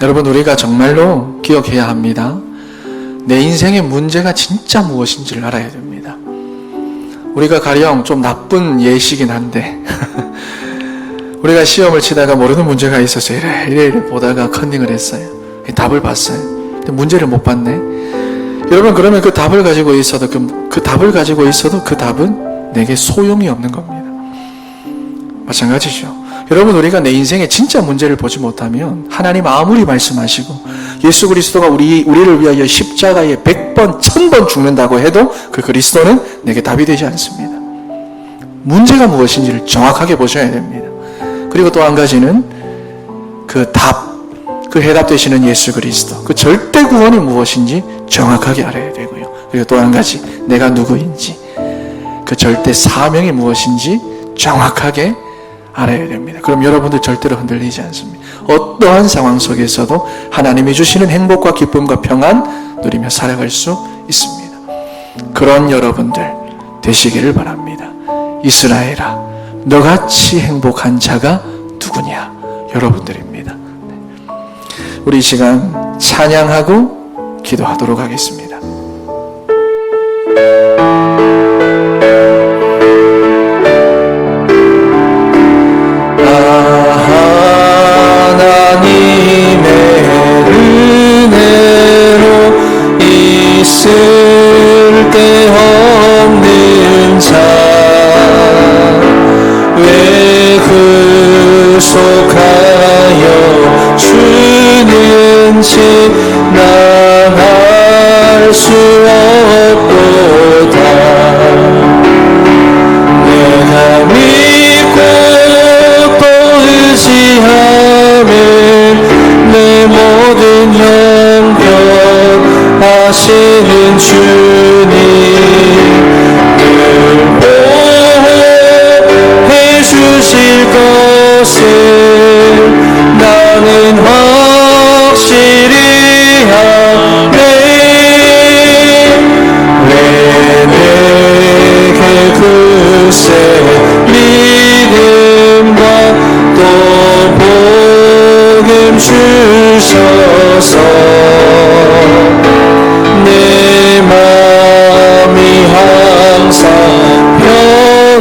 여러분, 우리가 정말로 기억해야 합니다. 내 인생의 문제가 진짜 무엇인지를 알아야 됩니다. 우리가 가령 좀 나쁜 예시긴 한데 우리가 시험을 치다가 모르는 문제가 있어서 이래 보다가 컨닝을 했어요. 답을 봤어요. 근데 문제를 못 봤네. 여러분, 그러면 그 답을 가지고 있어도 그 답은 내게 소용이 없는 겁니다. 마찬가지죠. 여러분, 우리가 내 인생에 진짜 문제를 보지 못하면 하나님 아무리 말씀하시고 예수 그리스도가 우리를 위하여 십자가에 100번, 1000번 죽는다고 해도 그 그리스도는 내게 답이 되지 않습니다. 문제가 무엇인지를 정확하게 보셔야 됩니다. 그리고 또 한 가지는 그 해답 되시는 예수 그리스도, 그 절대 구원이 무엇인지 정확하게 알아야 되고요. 그리고 또 한 가지, 내가 누구인지, 그 절대 사명이 무엇인지 정확하게 알아야 됩니다. 그럼 여러분들 절대로 흔들리지 않습니다. 어떠한 상황 속에서도 하나님이 주시는 행복과 기쁨과 평안 누리며 살아갈 수 있습니다. 그런 여러분들 되시기를 바랍니다. 이스라엘아, 너같이 행복한 자가 누구냐? 여러분들입니다. 우리 이 시간 찬양하고 기도하도록 하겠습니다. 하나님의 은혜로 있을 데 없는 자, 왜 구속하여 주는지 난 알 수 없도다. 내가 믿고 또 의지하면 내 모든 형편 하시는 주님 늘 보호해 주실 것을 나는 확실히 하네. 왜 내게 그새 믿음과 또 복음 주셔서 내 맘이 항상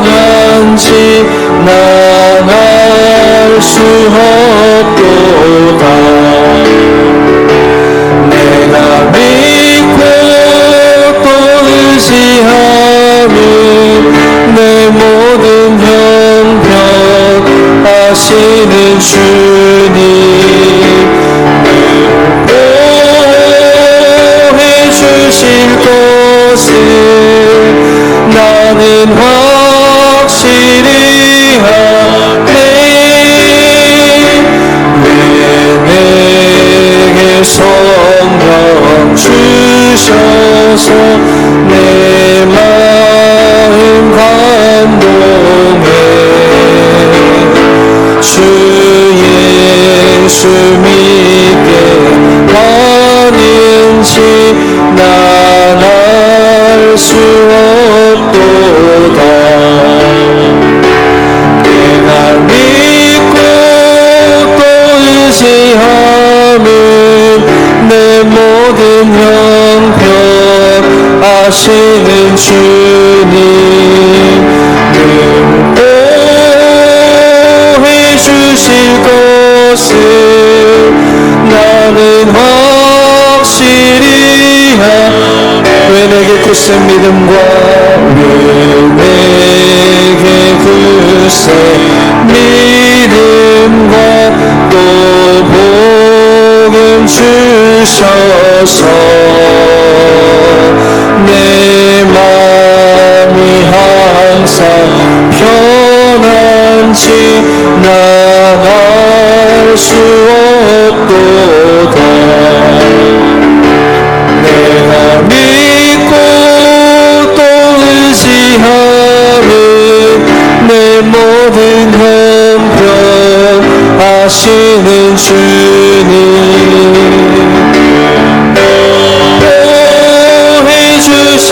편한지 난 알 수 없도다. 내가 믿고 또 의지하면 내 모든 형편 하시는 주님 늘 보호해 주실 것을 나는 확실히 하네. 왜 내게 성령 주셔서 내 마음 감동해. 주 예수 믿게 하는지 난 알 수 없도다. 내가 믿고 또 의지하면 내 모든 형편 하시는 주님 늘 보호해 주실 것을 나는 확실히 왜 내게 굳센 믿음과 왜 내게 굳센 믿음과 또 복음 주셔서 내 마음이 항상 편한지 난 알 수 없도다. 내가 믿고 또 의지하면 내 모든 형편 하시는 주님 보호해 주실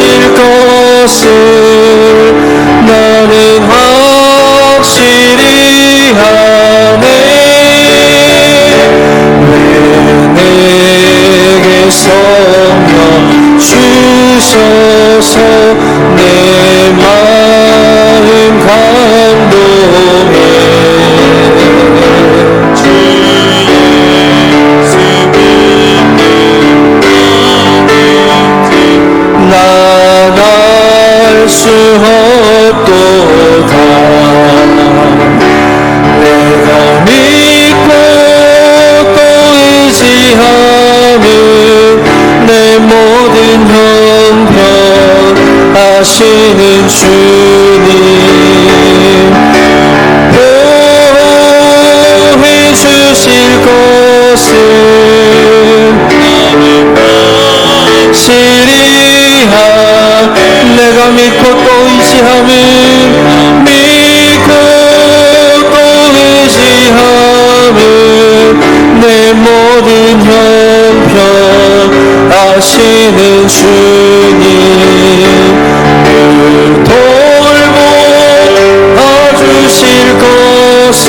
하셔서 내 마음 감동해 주 예수 믿는 난 알 수 없도다 내가 믿고 또 의지하면 내 모든 형편 아시는 주님 보호해 주실 것은 시리하 내가 믿고 또 의지하면 믿고 또 의지하면 내 모든 형편 아시는 주님 늘 돌보아주실 것은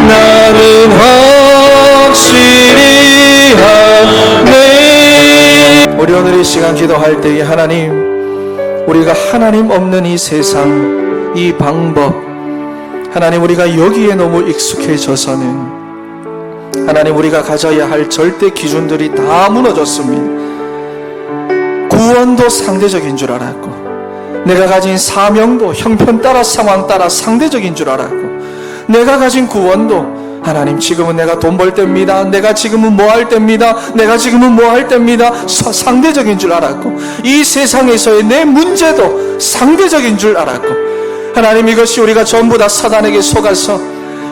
나는 확실히 하네. 우리 오늘 이 시간 기도할 때에 하나님 우리가 하나님 없는 이 세상 이 방법 하나님 우리가 여기에 너무 익숙해져서는 하나님 우리가 가져야 할 절대 기준들이 다 무너졌습니다. 구원도 상대적인 줄 알았고 내가 가진 사명도 형편 따라 상황 따라 상대적인 줄 알았고 내가 가진 구원도 하나님 지금은 내가 돈 벌 때입니다. 내가 지금은 뭐 할 때입니다. 내가 지금은 뭐 할 때입니다. 상대적인 줄 알았고 이 세상에서의 내 문제도 상대적인 줄 알았고 하나님 이것이 우리가 전부 다 사단에게 속아서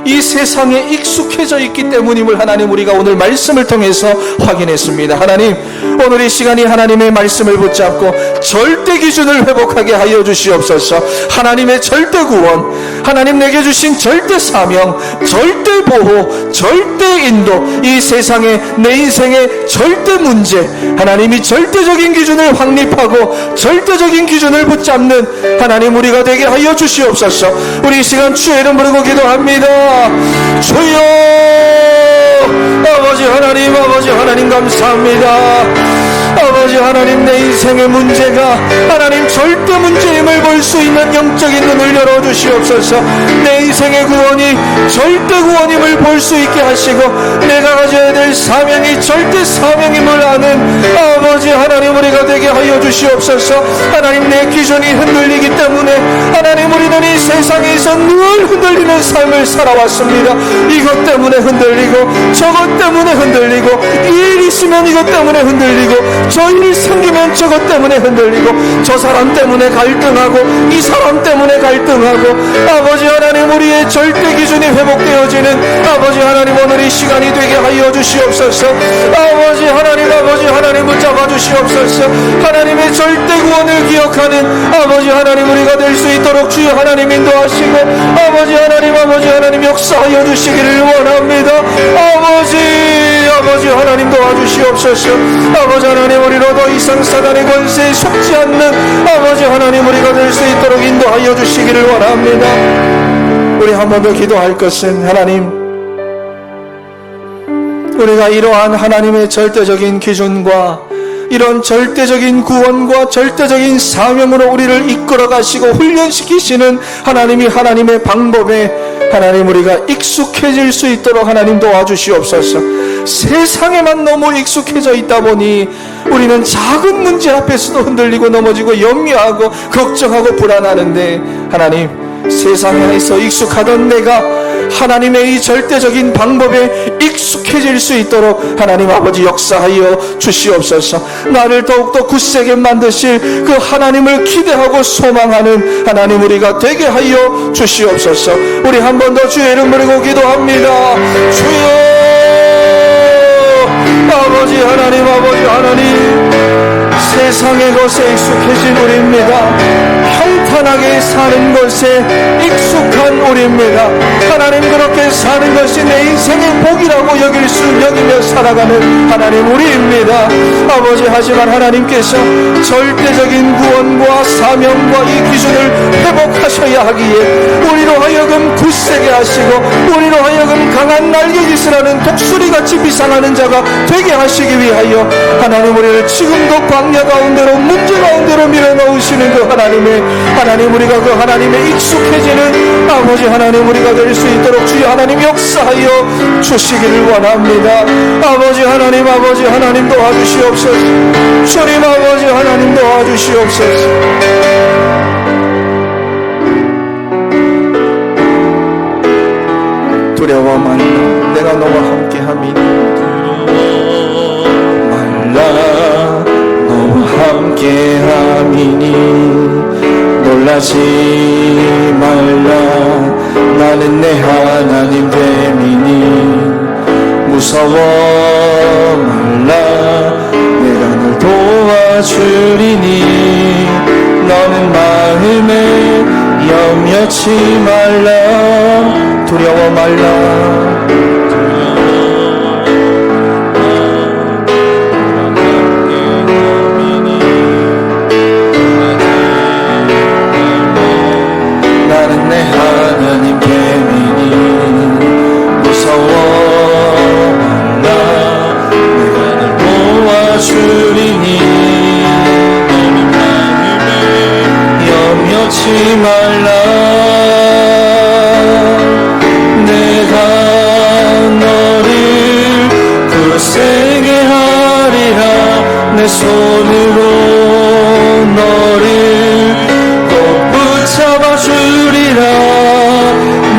이 세상에 익숙해져 있기 때문임을 하나님 우리가 오늘 말씀을 통해서 확인했습니다. 하나님 오늘 이 시간이 하나님의 말씀을 붙잡고 절대 기준을 회복하게 하여 주시옵소서. 하나님의 절대 구원 하나님 내게 주신 절대 사명 절대 보호 절대 인도 이 세상에 내 인생의 절대 문제 하나님이 절대적인 기준을 확립하고 절대적인 기준을 붙잡는 하나님 우리가 되게 하여 주시옵소서. 우리 이 시간 주의 이름 부르고 기도합니다. 주여 아버지 하나님 감사합니다. 아버지 하나님 내 인생의 문제가 하나님 절대 문제임을 볼 수 있는 영적인 눈을 열어주시옵소서. 내 인생의 구원이 절대 구원임을 볼 수 있게 하시고 내가 가져야 될 사명이 절대 사명임을 아는 아버지 하나님 우리가 되게 하여 주시옵소서. 하나님 내 기준이 흔들리기 때문에 하나님 우리는 이 세상에서 늘 흔들리는 삶을 살아왔습니다. 이것 때문에 흔들리고 저것 때문에 흔들리고 이 일 있으면 이것 때문에 흔들리고 저 일 생기면 저것 때문에 흔들리고 저 사람 때문에 갈등하고 이 사람 때문에 갈등하고 아버지 하나님 우리의 절대 기준이 회복되어지는 아버지 하나님 오늘 이 시간이 되게 하여 주시옵소서. 아버지 하나님 붙잡아 주시옵소서. 하나님의 절대 구원을 기억하는 아버지 하나님 우리가 될 수 있도록 주여 하나님 인도하시고 아버지 하나님 역사하여 주시기를 원합니다. 아버지 하나님 도와주시옵소서. 아버지 하나님 우리로 더 이상 사단의 권세에 속지 않는 아버지 하나님 우리가 될 수 있도록 인도하여 주시기를 원합니다. 우리 한 번 더 기도할 것은 하나님 우리가 이러한 하나님의 절대적인 기준과 이런 절대적인 구원과 절대적인 사명으로 우리를 이끌어 가시고 훈련시키시는 하나님이 하나님의 방법에 하나님 우리가 익숙해질 수 있도록 하나님 도와주시옵소서. 세상에만 너무 익숙해져 있다 보니 우리는 작은 문제 앞에서도 흔들리고 넘어지고 염려하고 걱정하고 불안하는데 하나님 세상에서 익숙하던 내가 하나님의 이 절대적인 방법에 익숙해질 수 있도록 하나님 아버지 역사하여 주시옵소서. 나를 더욱더 굳세게 만드실 그 하나님을 기대하고 소망하는 하나님 우리가 되게 하여 주시옵소서. 우리 한 번 더 주의 이름 부르고 기도합니다. 주여 아버지 하나님 세상의 것에 익숙해진 우리입니다. 평탄하게 사는 것에 익숙한 우리입니다. 하나님 그렇게 사는 것이 내 인생의 복이라고 여기며 살아가는 하나님 우리입니다. 아버지 하지만 하나님께서 절대적인 구원과 사명과 이 기준을 회복하셔야 하기에 우리로 하여금 굳세게 하시고 우리로 하여금 강한 날개짓을 하는 독수리같이 비상하는 자가 되게 하시기 위하여 하나님 우리를 지금도 광야 가운데로 문제 가운데로 밀어넣으시는 그 하나님 우리가 그 하나님에 익숙해지는 아버지 하나님 우리가 될 수 있도록 주여 하나님 역사하여 주시기를 원합니다. 아버지 하나님 도와주시옵소서. 주님 아버지 하나님 도와주시옵소서. 두려워 말라 내가 너와 함께함이니 말라 너와 함께함이니 놀라지 말라 나는 내 하나님 됨이니 무서워 말라 내가 널 도와주리니 너는 마음에 염려치 말라 두려워 말라 나는 내 하나님 됨이니 무서워 말라 내가 널 도와주리니 너는 마음에 염려치 말라 내 손으로 너를 꼭 붙잡아 주리라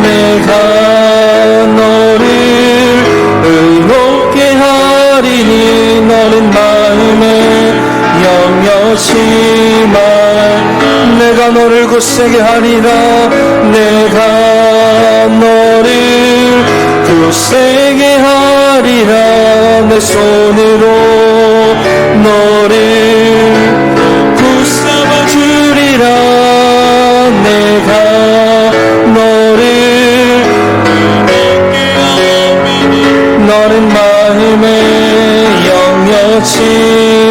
내가 너를 의롭게 하리니 너는 마음에 염려치 말 내가 너를 굳세게 하리라 내가 너를 굳세게 하리라 내 손으로 너를 붙잡아 주리라 내가 너를 의롭게 하리니 너는 마음에 염려치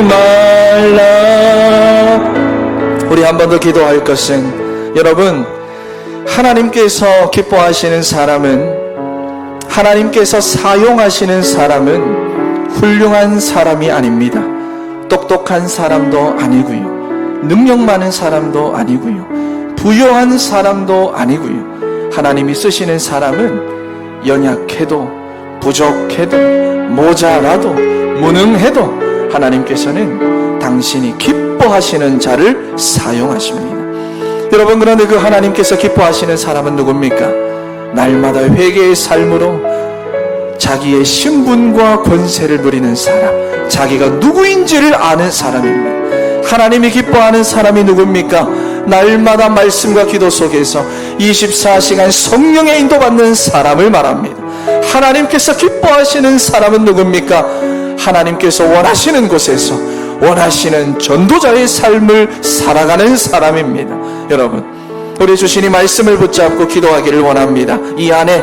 말라. 우리 한 번 더 기도할 것은 여러분 하나님께서 기뻐하시는 사람은 하나님께서 사용하시는 사람은 훌륭한 사람이 아닙니다. 똑똑한 사람도 아니고요. 능력 많은 사람도 아니고요. 부유한 사람도 아니고요. 하나님이 쓰시는 사람은 연약해도 부족해도 모자라도 무능해도 하나님께서는 당신이 기뻐하시는 자를 사용하십니다. 여러분 그런데 그 하나님께서 기뻐하시는 사람은 누굽니까? 날마다 회개의 삶으로 자기의 신분과 권세를 누리는 사람, 자기가 누구인지를 아는 사람입니다. 하나님이 기뻐하는 사람이 누굽니까? 날마다 말씀과 기도 속에서 24시간 성령의 인도받는 사람을 말합니다. 하나님께서 기뻐하시는 사람은 누굽니까? 하나님께서 원하시는 곳에서 원하시는 전도자의 삶을 살아가는 사람입니다. 여러분 우리 주신이 말씀을 붙잡고 기도하기를 원합니다. 이 안에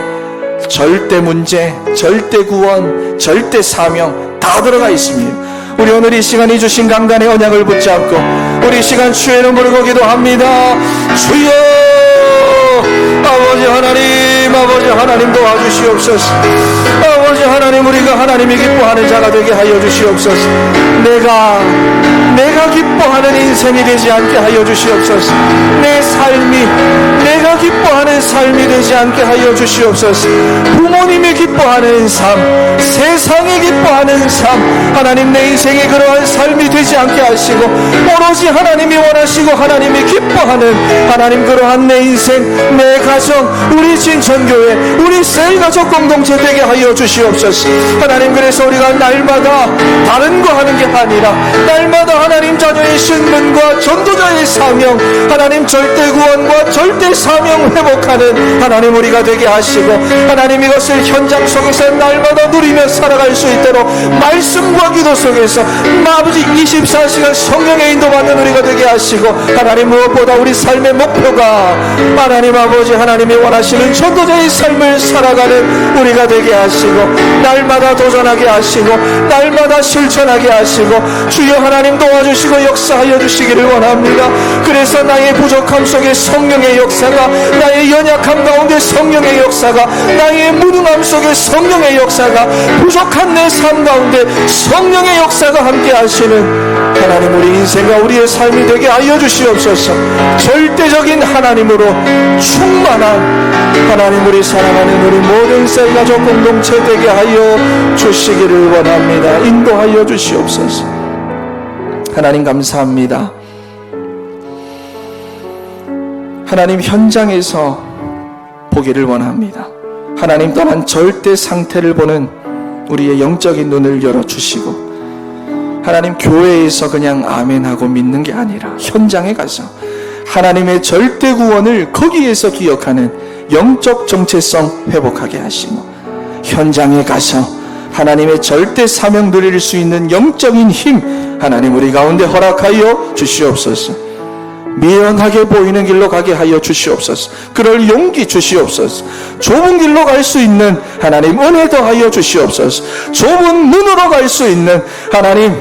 절대 문제, 절대 구원, 절대 사명 다 들어가 있습니다. 우리 오늘 이 시간 이 주신 강단의 언약을 붙잡고 우리 이 시간 주의 이름 부르고 기도합니다. 주여 아버지 하나님 도와주시옵소서. 아버지 하나님 우리가 하나님이 기뻐하는 자가 되게 하여 주시옵소서. 내가 기뻐하는 인생이 되지 않게 하여 주시옵소서. 내 삶이 내가 기뻐하는 삶이 되지 않게 하여 주시옵소서. 부모님이 기뻐하는 삶, 세상이 기뻐하는 삶, 하나님 내 인생이 그러한 삶이 되지 않게 하시고 오로지 하나님이 원하시고 하나님이 기뻐하는 하나님 그러한 내 인생, 내 가정, 우리 진천교회, 우리 셀가족 공동체 되게 하여 주시옵소서. 하나님 그래서 우리가 날마다 다른 거 하는 게 아니라 날마다 하나님 자녀의 신분과 전도자의 사명, 하나님 절대 구원과 절대 사명 회복하는 하나님 우리가 되게 하시고 하나님 이것을 현장 속에서 날마다 누리며 살아갈 수 있도록 말씀과 기도 속에서 아버지 24시간 성령의 인도받는 우리가 되게 하시고 하나님 무엇보다 우리 삶의 목표가 하나님 아버지 하나님이 원하시는 전도자의 삶을 살아가는 우리가 되게 하시고 날마다 도전하게 하시고 날마다 실천하게 하시고 주여 하나님 도와주시고 역사하여 주시기를 원합니다. 그래서 나의 부족함 속에 성령의 역사가 나의 연약함 가운데 성령의 역사가, 나의 무능함 속에 성령의 역사가, 부족한 내 삶 가운데 성령의 역사가 함께 하시는 하나님, 우리 인생과 우리의 삶이 되게 하여 주시옵소서. 절대적인 하나님으로 충만한 하나님, 우리 사랑하는 우리 모든 셀가족 공동체 되게 하여 주시기를 원합니다. 인도하여 주시옵소서. 하나님 감사합니다. 하나님, 현장에서 보기를 원합니다. 하나님, 떠난 절대 상태를 보는 우리의 영적인 눈을 열어주시고, 하나님, 교회에서 그냥 아멘하고 믿는 게 아니라 현장에 가서 하나님의 절대 구원을 거기에서 기억하는 영적 정체성 회복하게 하시고, 현장에 가서 하나님의 절대 사명 누릴 수 있는 영적인 힘 하나님 우리 가운데 허락하여 주시옵소서. 미연하게 보이는 길로 가게 하여 주시옵소서. 그럴 용기 주시옵소서. 좁은 길로 갈 수 있는 하나님 은혜 더하여 주시옵소서. 좁은 문으로 갈 수 있는 하나님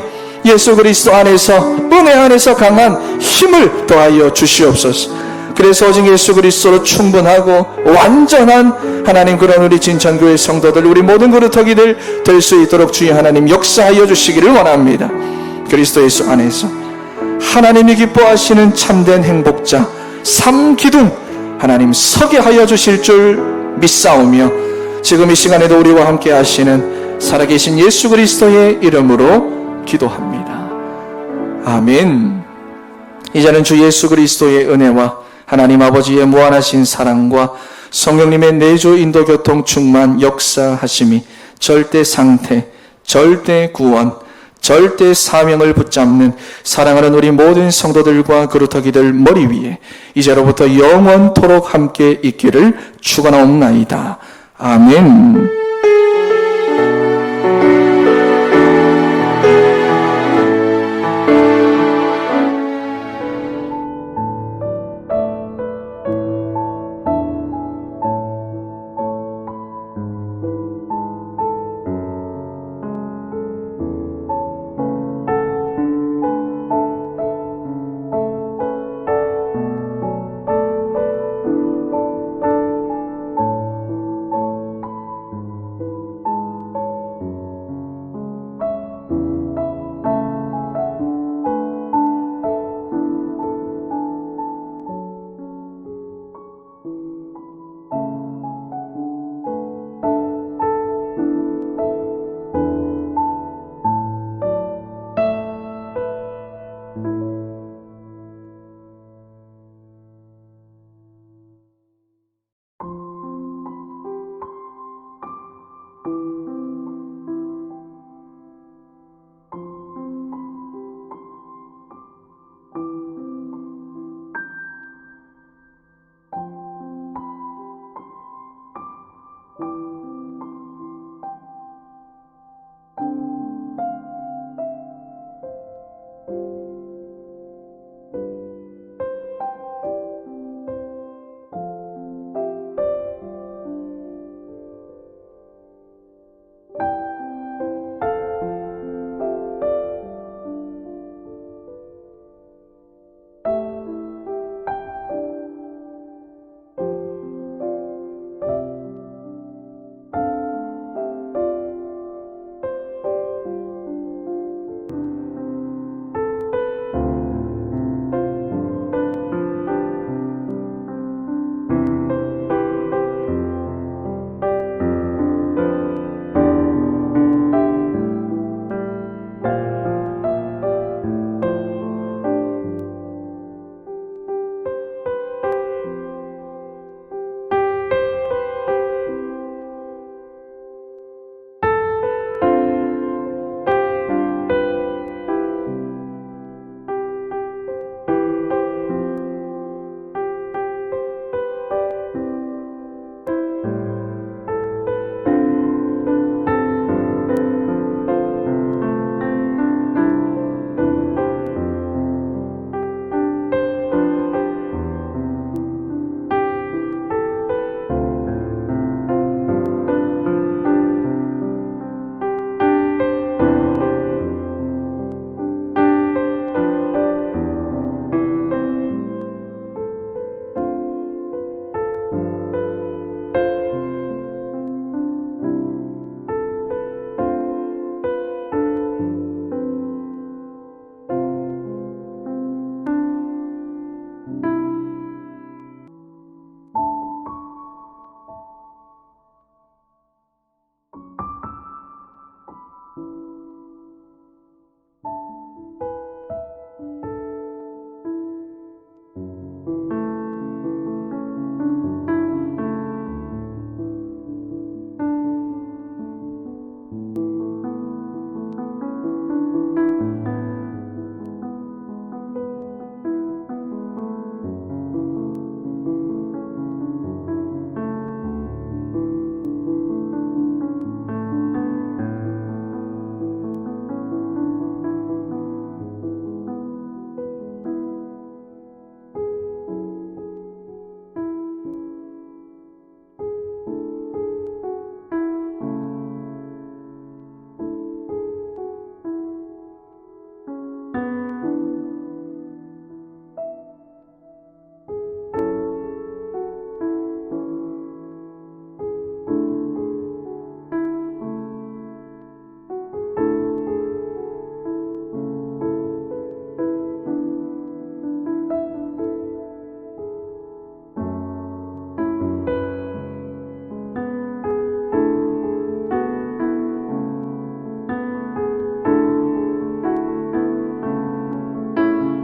예수 그리스도 안에서, 은혜 안에서 강한 힘을 더하여 주시옵소서. 그래서 오직 예수 그리스도로 충분하고 완전한 하나님, 그런 우리 진천교회 성도들, 우리 모든 그루터기들 될 수 있도록 주의 하나님 역사하여 주시기를 원합니다. 그리스도 예수 안에서 하나님이 기뻐하시는 참된 행복자, 삼기둥 하나님 서게 하여 주실 줄 믿사오며, 지금 이 시간에도 우리와 함께 하시는 살아계신 예수 그리스도의 이름으로 기도합니다. 아멘. 이제는 주 예수 그리스도의 은혜와 하나님 아버지의 무한하신 사랑과 성령님의 내주 인도 교통 충만 역사하심이, 절대 상태, 절대 구원, 절대 사명을 붙잡는 사랑하는 우리 모든 성도들과 그루터기들 머리 위에 이제로부터 영원토록 함께 있기를 축원하옵나이다. 아멘.